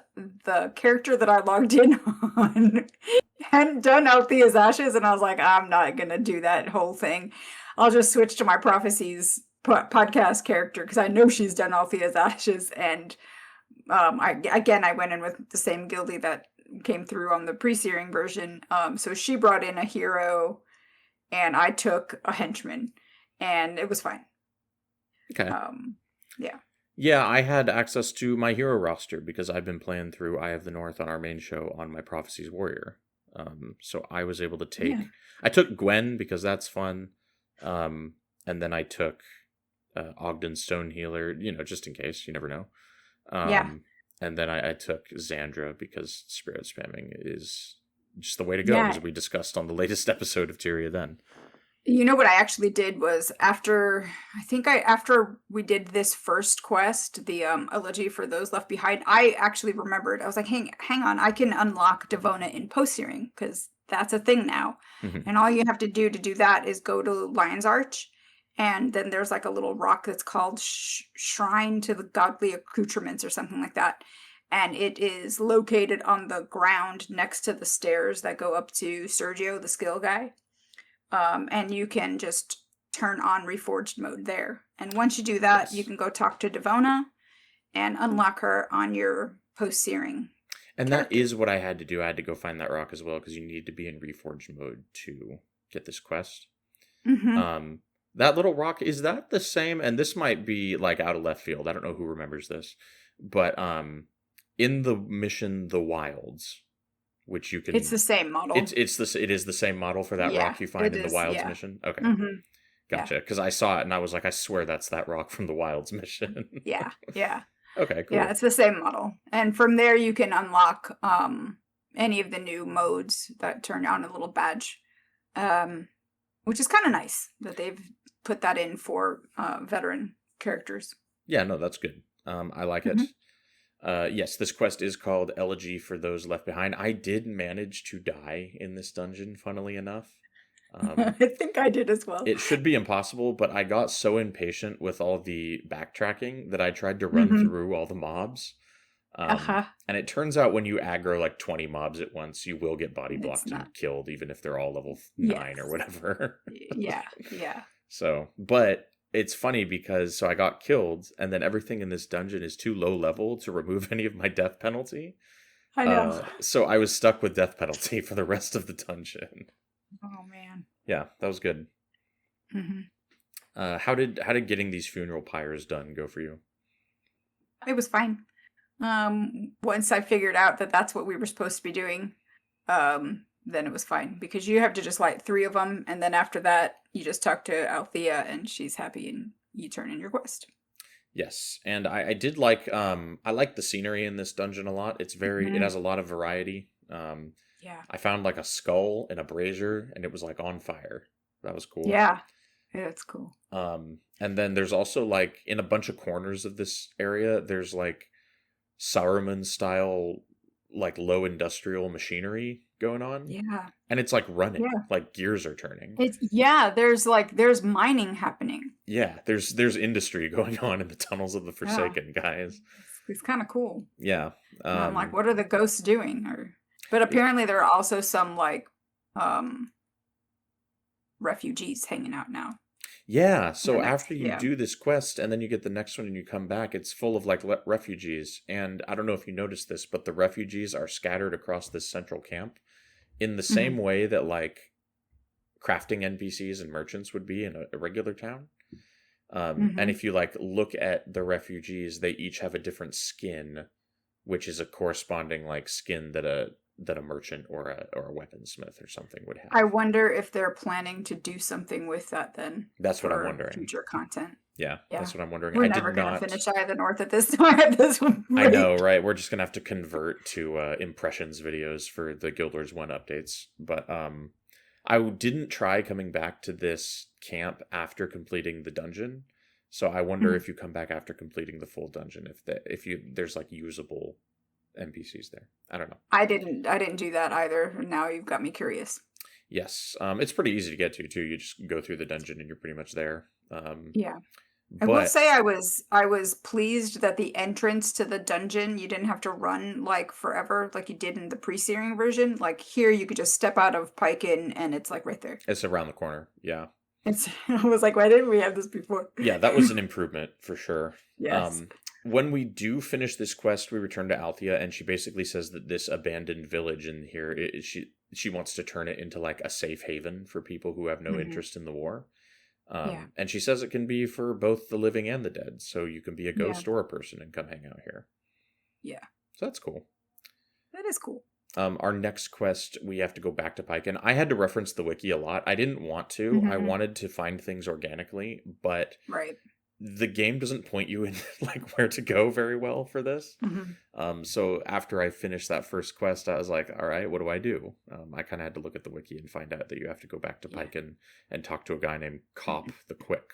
the character that I logged in on hadn't done Althea's Ashes, and I was like, I'm not going to do that whole thing. I'll just switch to my prophecies podcast character because I know she's done Althea's Ashes, and I went in with the same guildie that came through on the pre-searing version. So she brought in a hero and I took a henchman, and it was fine. Okay. Yeah. Yeah, I had access to my hero roster because I've been playing through Eye of the North on our main show on my Prophecies Warrior. So I was able to take. Yeah. I took Gwen because that's fun, and then I took Ogden Stonehealer. Just in case, you never know. Yeah. And then I took Xandra because spirit spamming is just the way to go, Yeah. as we discussed on the latest episode of Tyria. Then. You know what I actually did was after we did this first quest, the elegy for those left behind, I actually remembered. I was like, hang on, I can unlock Devona in post searing because that's a thing now. Mhm. And all you have to do that is go to Lion's Arch, and then there's like a little rock that's called Shrine to the Godly Accoutrements or something like that. And it is located on the ground next to the stairs that go up to Sergio, the skill guy. And you can just turn on Reforged mode there. And once you do that, you Yes. can go talk to Devona and unlock her on your post-searing And that character. is what I had to do. I had to go find that rock as well because you need to be in Reforged mode to get this quest. Mm-hmm. That little rock, is that the same? And this might be like out of left field. I don't know who remembers this, but in the mission The Wilds, which you It's can the same model. it is the same model for that Yeah, rock you find it in the is, Wilds yeah. mission. Okay. Mm-hmm. Yeah. Gotcha. Because I saw it and I was like, I swear that's that rock from the Wilds mission. Yeah, yeah. Okay, cool. Yeah, it's the same model. And from there you can unlock any of the new modes that turn on a little badge. Which is kind of nice that they've put that in for veteran characters. Yeah, no, that's good. I like it. Yes, this quest is called Elegy for Those Left Behind. I did manage to die in this dungeon, funnily enough. I think I did as well. It should be impossible, but I got so impatient with all the backtracking that I tried to run through all the mobs. And it turns out when you aggro like 20 mobs at once, you will get body blocked and killed, even if they're all level 9 or whatever. Yeah. So, but it's funny because I got killed, and then everything in this dungeon is too low level to remove any of my death penalty. I know. So I was stuck with death penalty for the rest of the dungeon. Oh man. Yeah, that was good. How did getting these funeral pyres done go for you? It was fine. Once I figured out that that's what we were supposed to be doing, then it was fine because you have to just light 3 of them, and then after that, you just talk to Althea, and she's happy, and you turn in your quest. Yes, and I did like I like the scenery in this dungeon a lot. It's very it has a lot of variety. Yeah. I found like a skull and a brazier, and it was like on fire. That was cool. Yeah, it's cool. And then there's also like in a bunch of corners of this area, there's like Saruman style like low industrial machinery going on. Yeah. And it's like running. Yeah. Like gears are turning. There's mining happening. Yeah, there's industry going on in the tunnels of the Forsaken, guys. It's kind of cool. Yeah. And I'm like, what are the ghosts doing? But apparently there are also some like refugees hanging out now. Yeah, so after you do this quest and then you get the next one and you come back, it's full of like refugees. And I don't know if you noticed this, but the refugees are scattered across this central camp in the same way that like crafting NPCs and merchants would be in a regular town. And if you like look at the refugees, they each have a different skin, which is a corresponding like skin that a merchant or a weaponsmith or something would have. I wonder if they're planning to do something with that then. That's what I'm wondering. Future content. Yeah, that's what I'm wondering. We're never going to finish Eye of the North at this one. I know, right? We're just going to have to convert to impressions videos for the Guild Wars 1 updates. But I didn't try coming back to this camp after completing the dungeon. So I wonder if you come back after completing the full dungeon, if there's like usable NPCs there. I don't know. I didn't do that either. Now you've got me curious. Yes. It's pretty easy to get to too. You just go through the dungeon and you're pretty much there. Yeah. I will say I was pleased that the entrance to the dungeon, you didn't have to run like forever like you did in the pre-searing version. Like here you could just step out of Piken and it's like right there. It's around the corner. Yeah. I was like, why didn't we have this before? Yeah, that was an improvement for sure. Yes. When we do finish this quest, we return to Althea, and she basically says that this abandoned village in here, she wants to turn it into like a safe haven for people who have no interest in the war. And she says it can be for both the living and the dead, so you can be a ghost or a person and come hang out here. Yeah. So that's cool. That is cool. Our next quest, we have to go back to Pike, and I had to reference the wiki a lot. I didn't want to. I Hmm. wanted to find things organically, but Right. the game doesn't point you in like where to go very well for this. Hmm. So after I finished that first quest, I was like, all right, what do I do? I kind of had to look at the wiki and find out that you have to go back to Yeah. Pike and talk to a guy named Cop the Quick.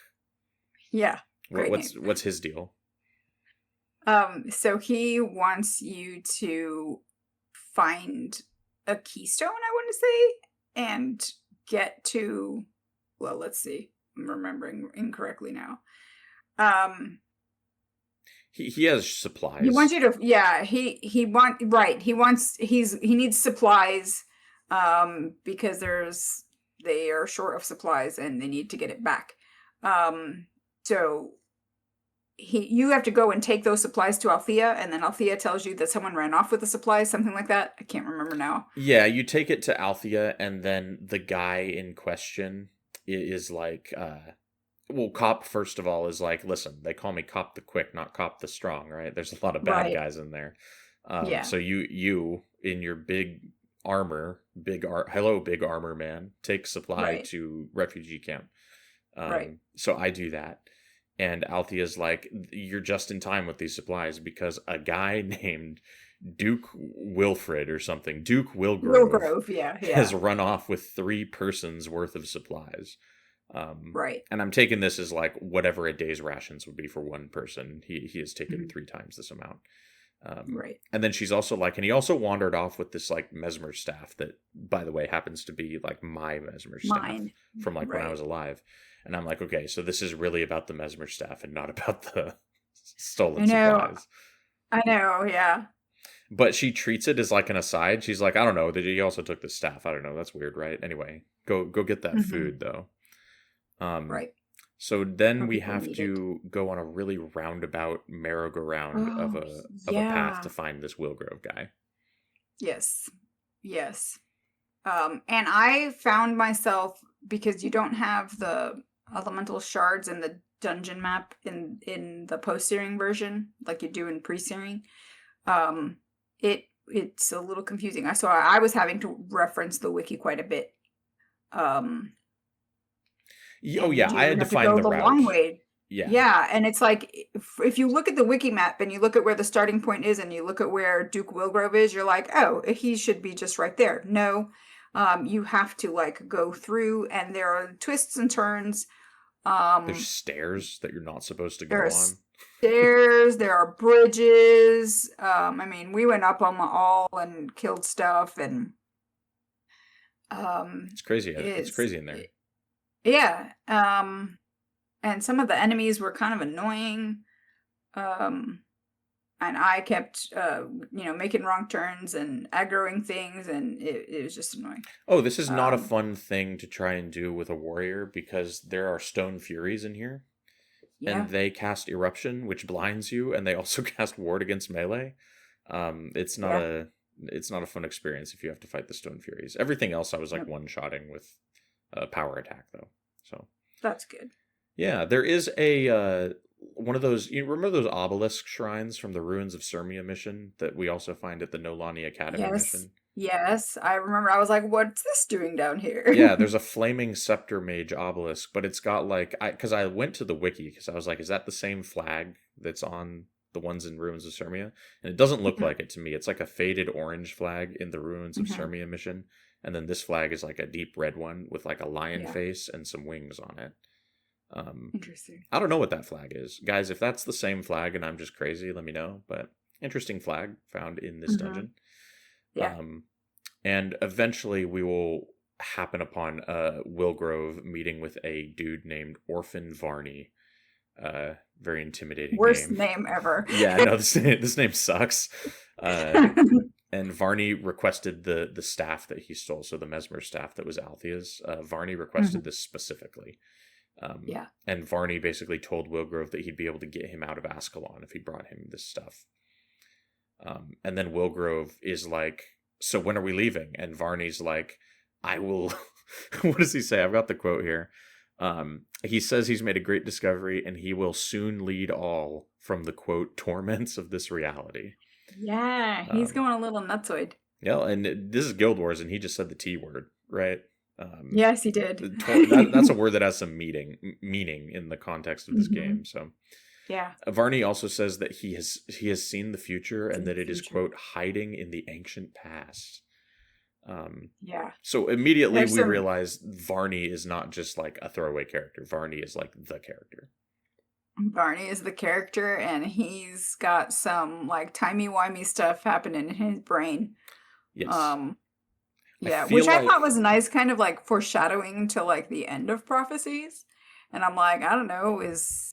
Yeah. What, Great what's name. what's his deal? So he wants you to find a keystone, I want to say, and get to, well, let's see. I'm remembering incorrectly now. Um, He has he wants supplies. you to, yeah, he needs supplies, because they are short of supplies and they need to get it back. So you have to go and take those supplies to Althea, and then Althea tells you that someone ran off with the supplies, something like that. I can't remember now. Yeah, you take it to Althea, and then the guy in question is like, well, Cop, first of all, is like, listen, they call me Cop the Quick, not Cop the Strong, right? There's a lot of bad Right. guys in there. Yeah. So you in your big armor, hello, big armor man, take supply Right. to refugee camp. Right. So I do that. And Althea's like, you're just in time with these supplies because a guy named Duke Wilfred or something, Duke Wilgrove, Grove. Yeah. has Yeah. run off with 3 persons worth of supplies. Right. And I'm taking this as like whatever a day's rations would be for one person. He has taken Mhm. 3 times this amount. Right. And then she's also like, and he also wandered off with this like mesmer staff that, by the way, happens to be like my mesmer staff Mine. from like when I Right. was alive. And I'm like, okay, so this is really about the mesmer staff and not about the I stolen know. supplies. I know. Yeah. But she treats it as like an aside. She's like, I don't know, he also took the staff. I don't know, that's weird, right? Anyway, go get that Hmm. food though. Um, Right. so then More we people have need it. to go on a really roundabout merry-go-round Oh, of a path to yeah. find this Wilgrove guy. Yes. Yes. And I found myself, because you don't have the elemental shards in the dungeon map in the post-searing version like you do in pre-searing. Um, it's a little confusing. I was having to reference the wiki quite a bit. Um, Oh and yeah, I you had to have to find go the the long route. way. Yeah. Yeah, and it's like, if you look at the wiki map and you look at where the starting point is and you look at where Duke Wilgrove is, you're like, oh, he should be just right there. No, you have to like go through, and there are twists and turns. There's Um, stairs that you're not supposed to there go are on. stairs, there are bridges. I mean, we went up them all and killed stuff, and It's crazy. It's it's crazy in there. yeah. And some of the enemies were kind of annoying. Um, and I kept, making wrong turns and aggroing things, and it was just annoying. Oh, this is not a Um, fun thing to try and do with a warrior because there are stone furies in here and yeah, they cast eruption which blinds you and they also cast ward against melee. It's not yeah, a fun experience if you have to fight the stone furies. Everything else I was like yep, one-shotting with power attack though. So, that's good. yeah, there is a one of those. You remember those obelisk shrines from the Ruins of Sirmia mission that we also find at the Nolani Academy Yes, mission? yes, I remember. I was like, "What's this doing down here?" Yeah, there's a flaming scepter mage obelisk, but it's got like because I went to the wiki because I was like, is that the same flag that's on the ones in Ruins of Sirmia? And it doesn't look Mhm, like it to me. It's like a faded orange flag in the Ruins of mhm. Sirmia mission, and then this flag is like a deep red one with like a lion Yeah, face and some wings on it. Um, interesting. I don't know what that flag is. Guys, if that's the same flag and I'm just crazy, let me know. But interesting flag found in this Hmm. dungeon. Yeah, Um, and eventually we will happen upon Wilgrove meeting with a dude named Orphan Varney. Very intimidating worst name. name ever. Yeah, no, this name sucks. Uh, and Varney requested the staff that he stole, so the Mesmer staff that was Althea's. Varney requested Mhm. this specifically. Yeah, And Varney basically told Wilgrove that he'd be able to get him out of Ascalon if he brought him this stuff. And then Wilgrove is like, so when are we leaving? And Varney's like, I will. What does he say? I've got the quote here. He says he's made a great discovery and he will soon lead all from the quote torments of this reality. yeah, he's Um, going a little nutsoid. Yeah, and this is Guild Wars, and he just said the T word, right? Um, Yes, he did. that's a word that has some meaning in the context of this Hmm. game. So Yeah. Varney also says that he has seen the future It's and in that the it is future. quote hiding in the ancient past. Um, Yeah. so immediately There's we some realize Varney is not just like a throwaway character. Varney is like the character. Barney is the character, and he's got some like timey-wimey stuff happening in his brain. Yes, Um, I yeah, feel which I thought like was nice, kind of like foreshadowing to like the end of prophecies. And I'm like, I don't know, is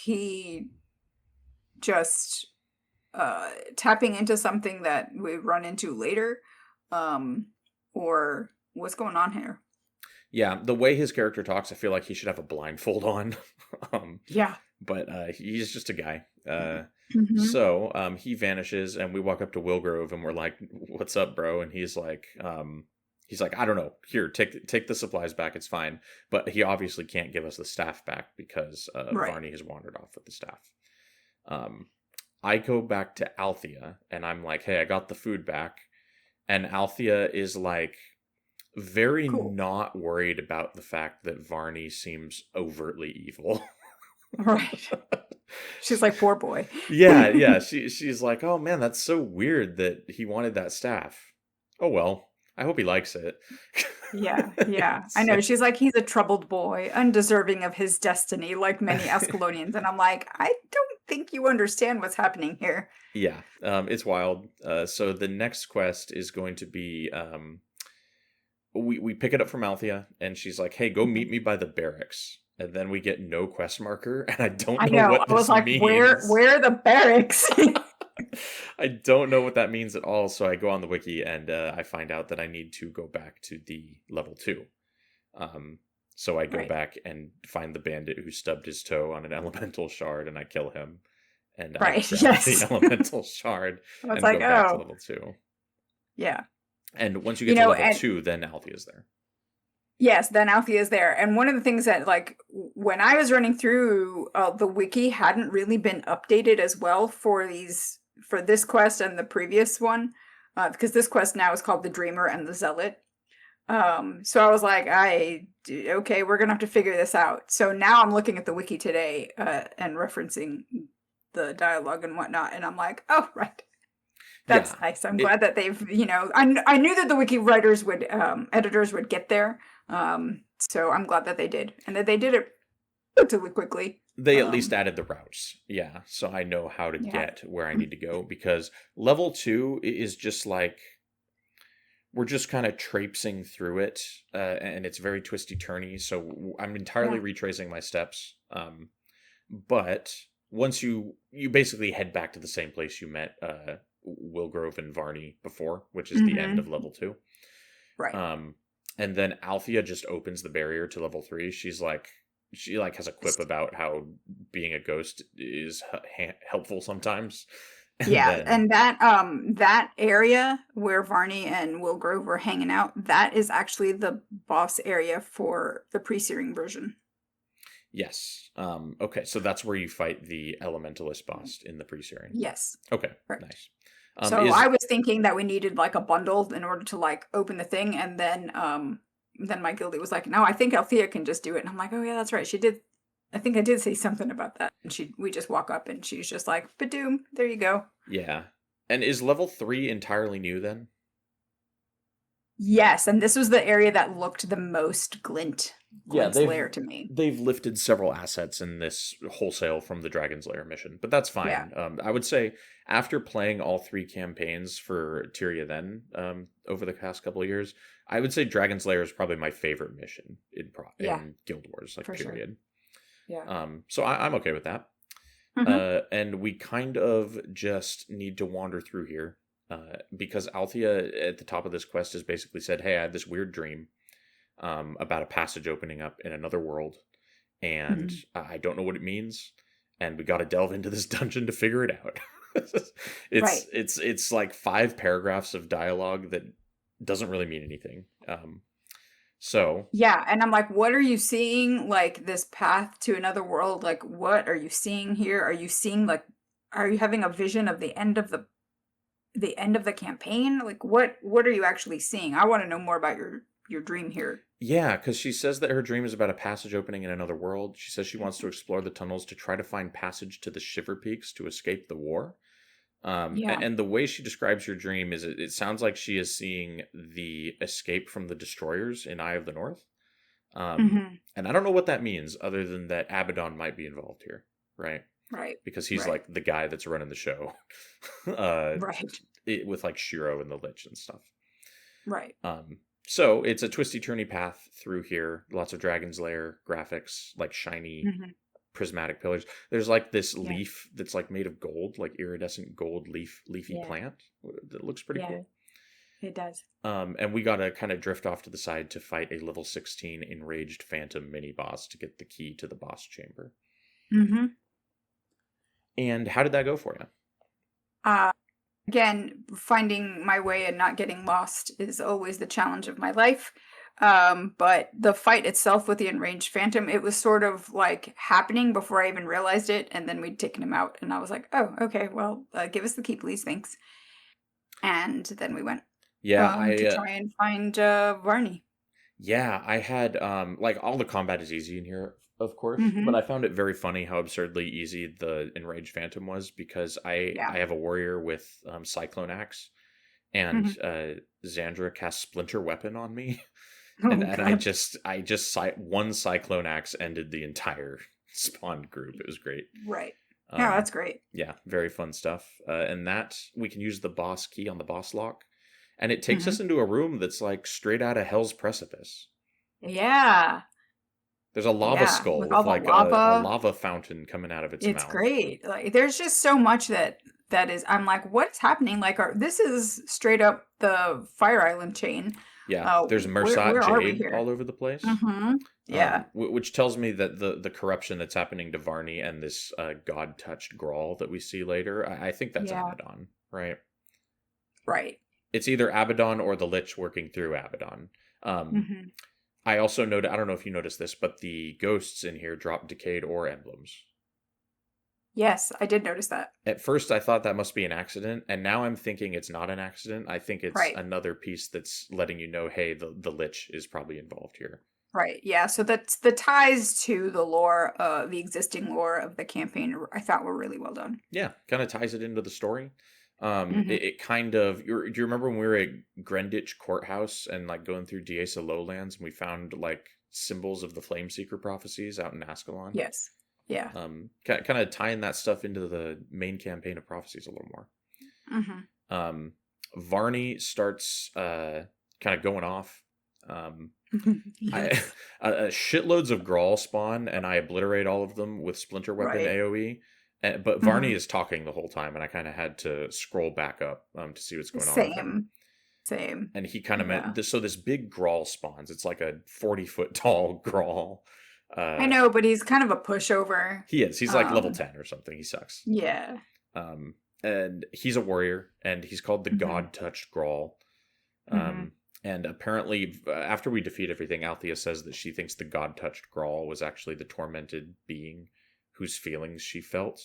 he just tapping into something that we run into later? Um, or what's going on here? yeah, the way his character talks, I feel like he should have a blindfold on. um, Yeah. but he's just a guy. Hmm. He vanishes, and we walk up to Wilgrove, and we're like, "What's up, bro?" And he's like, "I don't know. Here, take the supplies back. It's fine." But he obviously can't give us the staff back because Right. Varney has wandered off with the staff. Um, I go back to Althea, and I'm like, "Hey, I got the food back." And Althea is like very Cool. not worried about the fact that Varney seems overtly evil. Right. She's like, poor boy. Yeah. She's like, "Oh man, that's so weird that he wanted that staff." Oh well, I hope he likes it. Yeah, yeah. I It's know. like- She's like, he's a troubled boy, undeserving of his destiny, like many Ascalonians. And I'm like, I don't think you understand what's happening here. yeah, it's wild. So the next quest is going to be we pick it up from Althea, and she's like, "Hey, go Mhm. meet me by the barracks." And then we get no quest marker, and I don't I know know. what I was this like, means. where are the barracks? I don't know what that means at all. So I go on the wiki, and I find out that I need to go back to the level 2. Um, so I go Right, back and find the bandit who stubbed his toe on an elemental shard, and I kill him. And I right. grab the Yes. elemental shard I was and like, go back to oh, level 2. yeah. And once you get to level And 2, then Althea's there. yes, then Alfie is there. And one of the things that, like, when I was running through, the wiki hadn't really been updated as well for this quest and the previous one, because this quest now is called the Dreamer and the Zealot. So I was like, okay, we're gonna have to figure this out. So now I'm looking at the wiki today, and referencing the dialogue and whatnot, and I'm like, oh, right. That's Yeah. nice. I'm It glad that I knew that the wiki writers editors would get there. So I'm glad that they did, and that they did it relatively quickly. They at least Um, added the routes. Yeah. So I know how to yeah. get where I need to go because level 2 is just like we're just kind of traipsing through it, and it's very twisty turny. So I'm entirely Yeah. retracing my steps. But once you basically head back to the same place you met Wilgrove and Varney before, which is the end of Hmm. level 2. Right. Um, and then Althea just opens the barrier to level 3. She like has a quip about how being a ghost is helpful sometimes, and Yeah, then and that area where Varney and Will Grove were hanging out, that is actually the boss area for the pre-searing version. yes, okay, so that's where you fight the elementalist boss in the pre-series. Yes. Okay, Correct. nice. So Is I was thinking that we needed like a bundle in order to like open the thing, and then my guildie was like, "No, I think Althea can just do it." And I'm like, "Oh yeah, that's right. She did. I think I did say something about that." And we just walk up and she's just like, "Badoom, there you go." yeah, and is level 3 entirely new then? Yes, and this was the area that looked the most Yeah, Glint's lair to me. they've lifted several assets in this wholesale from the Dragon's Lair mission, but that's Yeah. fine. I would say after playing all 3 campaigns for Tyria, then over the past couple of years, I would say Dragon's Lair is probably my favorite mission Yeah, in Guild Wars, like for sure. period. Yeah. So I'm okay with that. Hmm. And we kind of just need to wander through here because Althea at the top of this quest has basically said, "Hey, I had this weird dream about a passage opening up in another world, and Hmm. I don't know what it means, and we got to delve into this dungeon to figure it out." Right. It's like 5 paragraphs of dialogue that doesn't really mean anything. So Yeah, and I'm like, what are you seeing? Like this path to another world? Like, what are you seeing here? Are you seeing like, are you having a vision of the end of the end of the campaign? Like, what are you actually seeing? I want to know more about your dream here. Yeah, because she says that her dream is about a passage opening in another world. She says she wants to explore the tunnels to try to find passage to the Shiver Peaks to escape the war. Yeah. And the way she describes her dream is it sounds like she is seeing the escape from the destroyers in Eye of the North. Hmm. And I don't know what that means other than that Abaddon might be involved here, right? Right. Because he's Right. like the guy that's running the show uh, Right. with like Shiro and the Lich and stuff. Right. So it's a twisty turny path through here. Lots of Dragon's Lair graphics, like shiny Hmm. prismatic pillars. There's like this Yeah. leaf that's like made of gold, like iridescent gold leafy Yeah. plant that looks pretty Yeah. cool. It does. And we gotta kind of drift off to the side to fight a level 16 enraged phantom mini boss to get the key to the boss chamber. Hmm. And how did that go for you? Uh, Again, finding my way and not getting lost is always the challenge of my life. But the fight itself with the enraged phantom, it was sort of like happening before I even realized it, and then we'd taken him out, and I was like, "Oh, okay, well, give us the key, please, thanks." And then we went Yeah, to try and find Varney. I had like all the combat is easy in here, of course, but Hmm. I found it very funny how absurdly easy the enraged phantom was because Yeah. I have a warrior with Cyclone Axe and Hmm. Xandra cast Splinter Weapon on me. And Oh and God. one Cyclone Axe ended the entire spawn group. It was great. Right. Yeah, Um that's great. yeah, very fun stuff. And that we can use the boss key on the boss lock. And it takes Hmm. us into a room that's like straight out of Hell's Precipice. Yeah. There's a lava Yeah. skull With all with the like a lava. lava fountain coming out of its It's mouth. great. Like there's just so much that is I'm like, what's happening? Like this is straight up the Fire Island chain. Yeah, there's Mersat Where are we Jade here? all over the place. Mm-hmm. Yeah. Which tells me that the corruption that's happening to Varney and this god touched Grawl that we see later, I think that's Yeah. Abaddon, right? Right. It's either Abaddon or the Lich working through Abaddon. Um, Mm-hmm. I also noted, I don't know if you noticed this, but the ghosts in here drop decayed ore emblems. Yes, I did notice that. At first, I thought that must be an accident, and now I'm thinking it's not an accident. I think it's Right. another piece that's letting you know, hey, the Lich is probably involved here. Right. Yeah. So that's the ties to the lore, the existing lore of the campaign. I thought were really well done. Yeah, kind of ties it into the story. Mm-hmm. It kind of. Do you remember when we were at Greenwich Courthouse and like going through Diesa Lowlands and we found like symbols of the Flameseeker prophecies out in Ascalon? Yes. Yeah. Kind of tying that stuff into the main campaign of prophecies a little more. Mm-hmm. Varney starts kind of going off. Yes. Shitloads of Grawl spawn, and I obliterate all of them with Splinter Weapon Right. AoE. But Varney Mm-hmm. is talking the whole time, and I kind of had to scroll back up to see what's going on with him. Same. Same. And he kind of Yeah. meant this. So this big Grawl spawns. It's like a 40-foot tall Grawl. I know, but he's kind of a pushover. He is. He's like level 10 or something. He sucks. Yeah. And he's a warrior, and he's called the Mm-hmm. God Touched Grawl. Mm-hmm. And apparently, after we defeat everything, Althea says that she thinks the God-touched Grawl was actually the tormented being whose feelings she felt.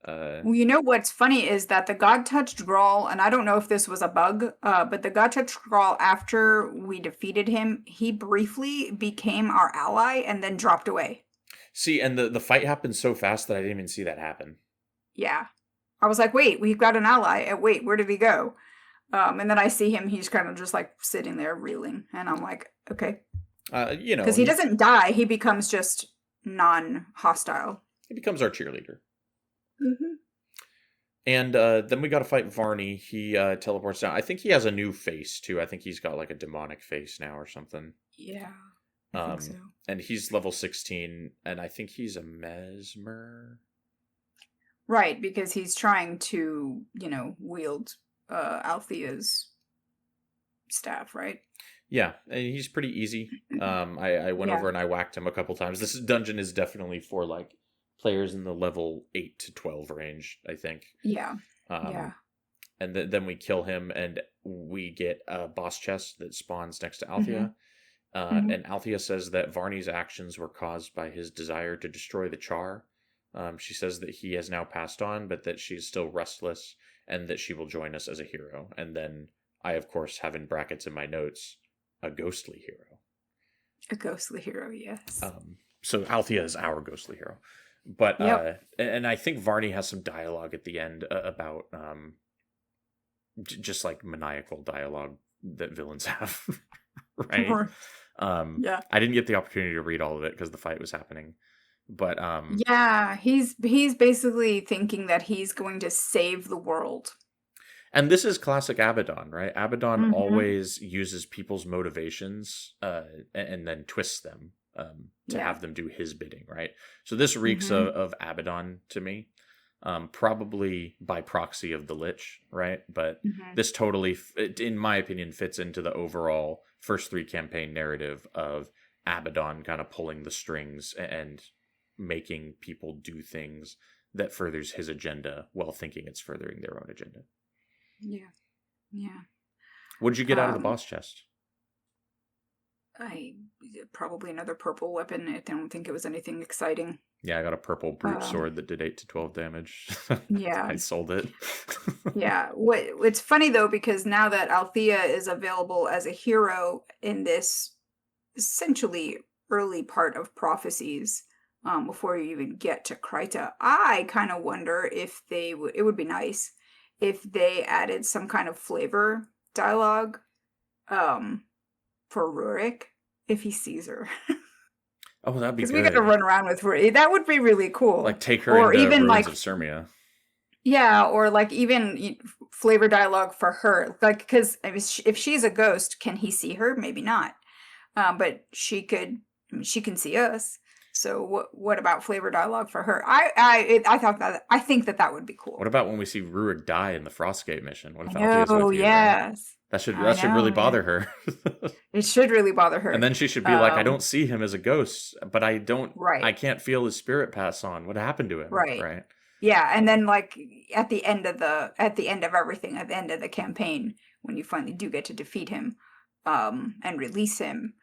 Well, you know what's funny is that the God touched Grawl, and I don't know if this was a bug, but the God touched Grawl, after we defeated him, he briefly became our ally and then dropped away. See, and the fight happened so fast that I didn't even see that happen. Yeah. I was like, wait, we've got an ally. Wait, where did he go? And then I see him, he's kind of just like sitting there reeling. And I'm like, okay. Because he doesn't die, he becomes just non-hostile. He becomes our cheerleader. Mm-hmm. And then we got to fight Varney. He teleports down. I think he has a new face, too. I think he's got like a demonic face now or something. Yeah, I think so. And he's level 16, and I think he's a mesmer. Right, because he's trying to, wield Althea's staff, right? Yeah, and he's pretty easy. I went over and I whacked him a couple times. This dungeon is definitely for like players in the level 8 to 12 range, I think. Yeah. Yeah. And then we kill him, and we get a boss chest that spawns next to Althea. And Althea says that Varney's actions were caused by his desire to destroy the Char. She says that he has now passed on, but that she's still restless and that she will join us as a hero. And then I, of course, have in brackets in my notes a ghostly hero. A ghostly hero, yes. So Althea is our ghostly hero. But Yep. and I think Varney has some dialogue at the end about just like maniacal dialogue that villains have, right? Yeah. I didn't get the opportunity to read all of it because the fight was happening, but Yeah, he's basically thinking that he's going to save the world. and this is classic Abaddon, right? Abaddon Mm-hmm. always uses people's motivations and then twists them to Yeah. have them do his bidding, right? So this reeks Mm-hmm. of Abaddon to me, probably by proxy of the Lich, right? But Mm-hmm. this totally, in my opinion, fits into the overall first 3 campaign narrative of Abaddon kind of pulling the strings and making people do things that furthers his agenda while thinking it's furthering their own agenda. Yeah. Yeah. What did you get out of the boss chest? I probably another purple weapon. I don't think it was anything exciting. Yeah, I got a purple brute sword that did 8 to 12 damage. Yeah. I sold it. Yeah. It's funny though, because now that Althea is available as a hero in this essentially early part of prophecies, before you even get to Kryta, I kind of wonder if they would. It would be nice if they added some kind of flavor dialogue, for Rurik if he sees her. Oh, that'd be Because we got to good. run around with Rurik. That would be really cool. Like take her Or into even Ruins like, of Sirmia. yeah, or like even flavor dialogue for her. Like, because I mean, if she's a ghost, can he see her? Maybe not. But she could. I mean, she can see us. So what about flavor dialogue for her? I thought that I think that would be cool. What about when we see Rurik die in the Frostgate mission? What if I Althea's know, with you, right? yes. That should I really know. bother her. It should really bother her. And then she should be like, I don't see him as a ghost, but I Right. can't feel his spirit pass on. What happened to him? Right. Right. Yeah, and then like at the end of everything, at the end of the campaign, when you finally do get to defeat him, and release him,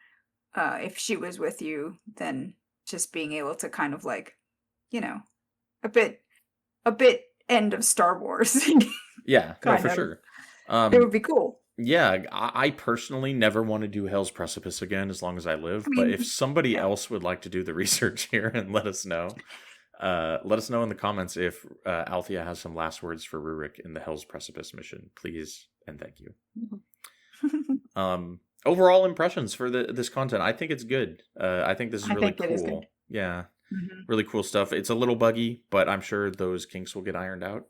if she was with you, then just being able to kind of like, you know, a bit end of Star Wars. Yeah, no, Kind for of. sure. It would be cool. Yeah, I personally never want to do Hell's Precipice again as long as I live. I But if mean, somebody yeah. else would like to do the research here and let us know in the comments if Althea has some last words for Rurik in the Hell's Precipice mission, please and thank you. Overall impressions for this content, I think it's good. I think this is really think it is cool. good. Yeah, Mhm. really cool stuff. It's a little buggy, but I'm sure those kinks will get ironed out.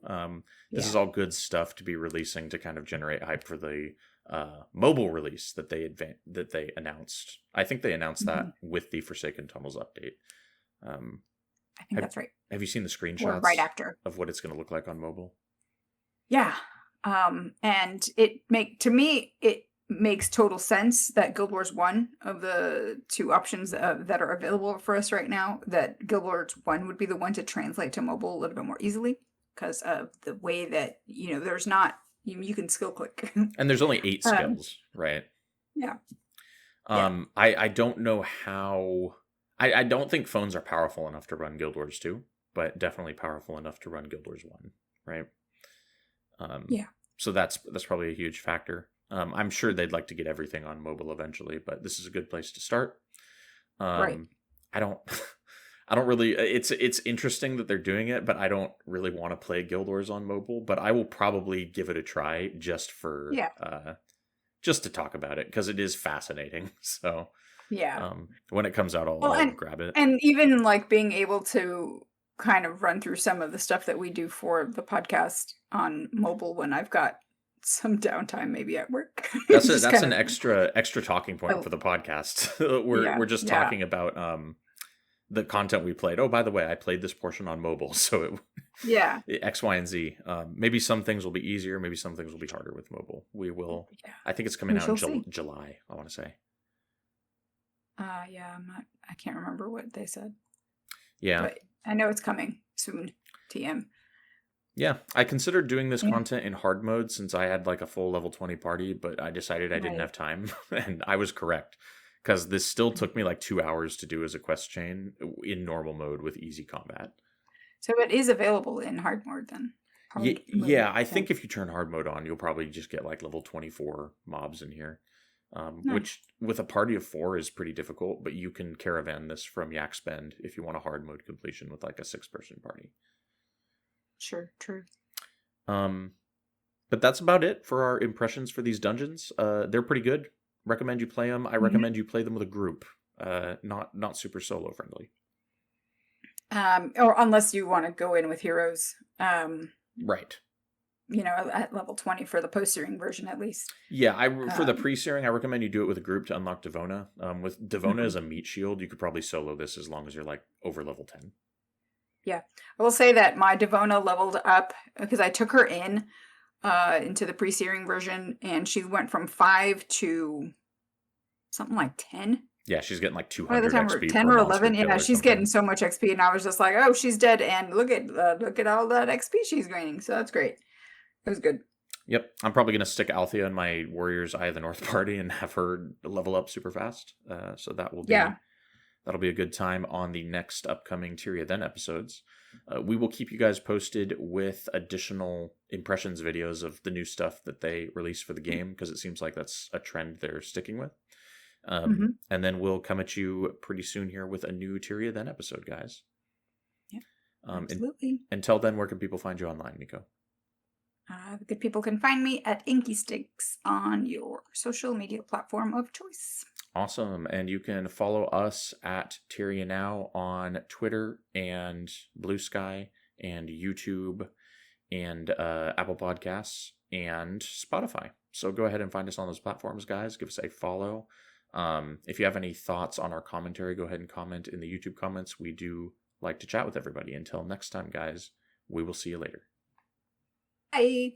This Yeah. is all good stuff to be releasing to kind of generate hype for the mobile release that they announced. I think they announced that with the Forsaken Tunnels update. I think that's right. Have you seen the Or screenshots right after. of what it's going to look like on mobile? Yeah. And it makes total sense that Guild Wars 1, of the 2 options that are available for us right now, that Guild Wars 1 would be the one to translate to mobile a little bit more easily because of the way that, there's not, you can skill click. And there's only 8 skills, right? Yeah. I don't know how. I don't think phones are powerful enough to run Guild Wars 2, but definitely powerful enough to run Guild Wars 1, right? Yeah. So that's probably a huge factor. I'm sure they'd like to get everything on mobile eventually, but this is a good place to start. Right. I don't I don't really it's interesting that they're doing it, but I don't really want to play Guild Wars on mobile, but I will probably give it a try just for just to talk about it because it is fascinating. So Yeah. when it comes out, Well, I'll grab it. and even like being able to kind of run through some of the stuff that we do for the podcast on mobile when I've got some downtime, maybe at work. That's an extra talking point for the podcast. We're just talking about the content we played. Oh, by the way, I played this portion on mobile, so X, Y, and Z. Maybe some things will be easier, maybe some things will be harder with mobile. We will. Yeah. I think it's coming out in July. I want to say. Yeah, I can't remember what they said. Yeah, but I know it's coming soon. TM. Yeah, I considered doing this content in hard mode since I had like a full level 20 party, but I decided I didn't have time, and I was correct, because this still took me like 2 hours to do as a quest chain in normal mode with easy combat. So it is available in hard mode then? hard Yeah, mode. I think if you turn hard mode on, you'll probably just get like level 24 mobs in here. Nice. Which with a party of 4 is pretty difficult, but you can caravan this from Yak Spend if you want a hard mode completion with like a 6-person party. Sure, true. But that's about it for our impressions for these dungeons. They're pretty good. Recommend you play them. I recommend you play them with a group. Not super solo friendly. Or unless you want to go in with heroes. Right. At level 20 for the post-searing version at least. Yeah, for the pre-searing, I recommend you do it with a group to unlock Devona. With Devona as a meat shield, you could probably solo this as long as you're like over level 10. Yeah. I will say that my Devona leveled up because I took her into the pre-searing version, and she went from 5 to something like 10. Yeah, she's getting like By the 200 time XP 10 per or monster 11, kill yeah, or she's something. getting so much XP, and I was just like, oh, she's dead, and look at all that XP she's gaining. So that's great. It was good. Yep, I'm probably gonna stick Althea in my Warriors Eye of the North party and have her level up super fast. So that will be that'll be a good time on the next upcoming Tyria Then episodes. We will keep you guys posted with additional impressions videos of the new stuff that they release for the game, because it seems like that's a trend they're sticking with. And then we'll come at you pretty soon here with a new Tyria Then episode, guys. Yeah, absolutely. Until then, where can people find you online, Miko? The good people can find me at Inky Sticks on your social media platform of choice. Awesome. And you can follow us at Tyria Now on Twitter and Blue Sky and YouTube and Apple Podcasts and Spotify. So go ahead and find us on those platforms, guys. Give us a follow. If you have any thoughts on our commentary, go ahead and comment in the YouTube comments. We do like to chat with everybody. Until next time, guys, we will see you later. Bye.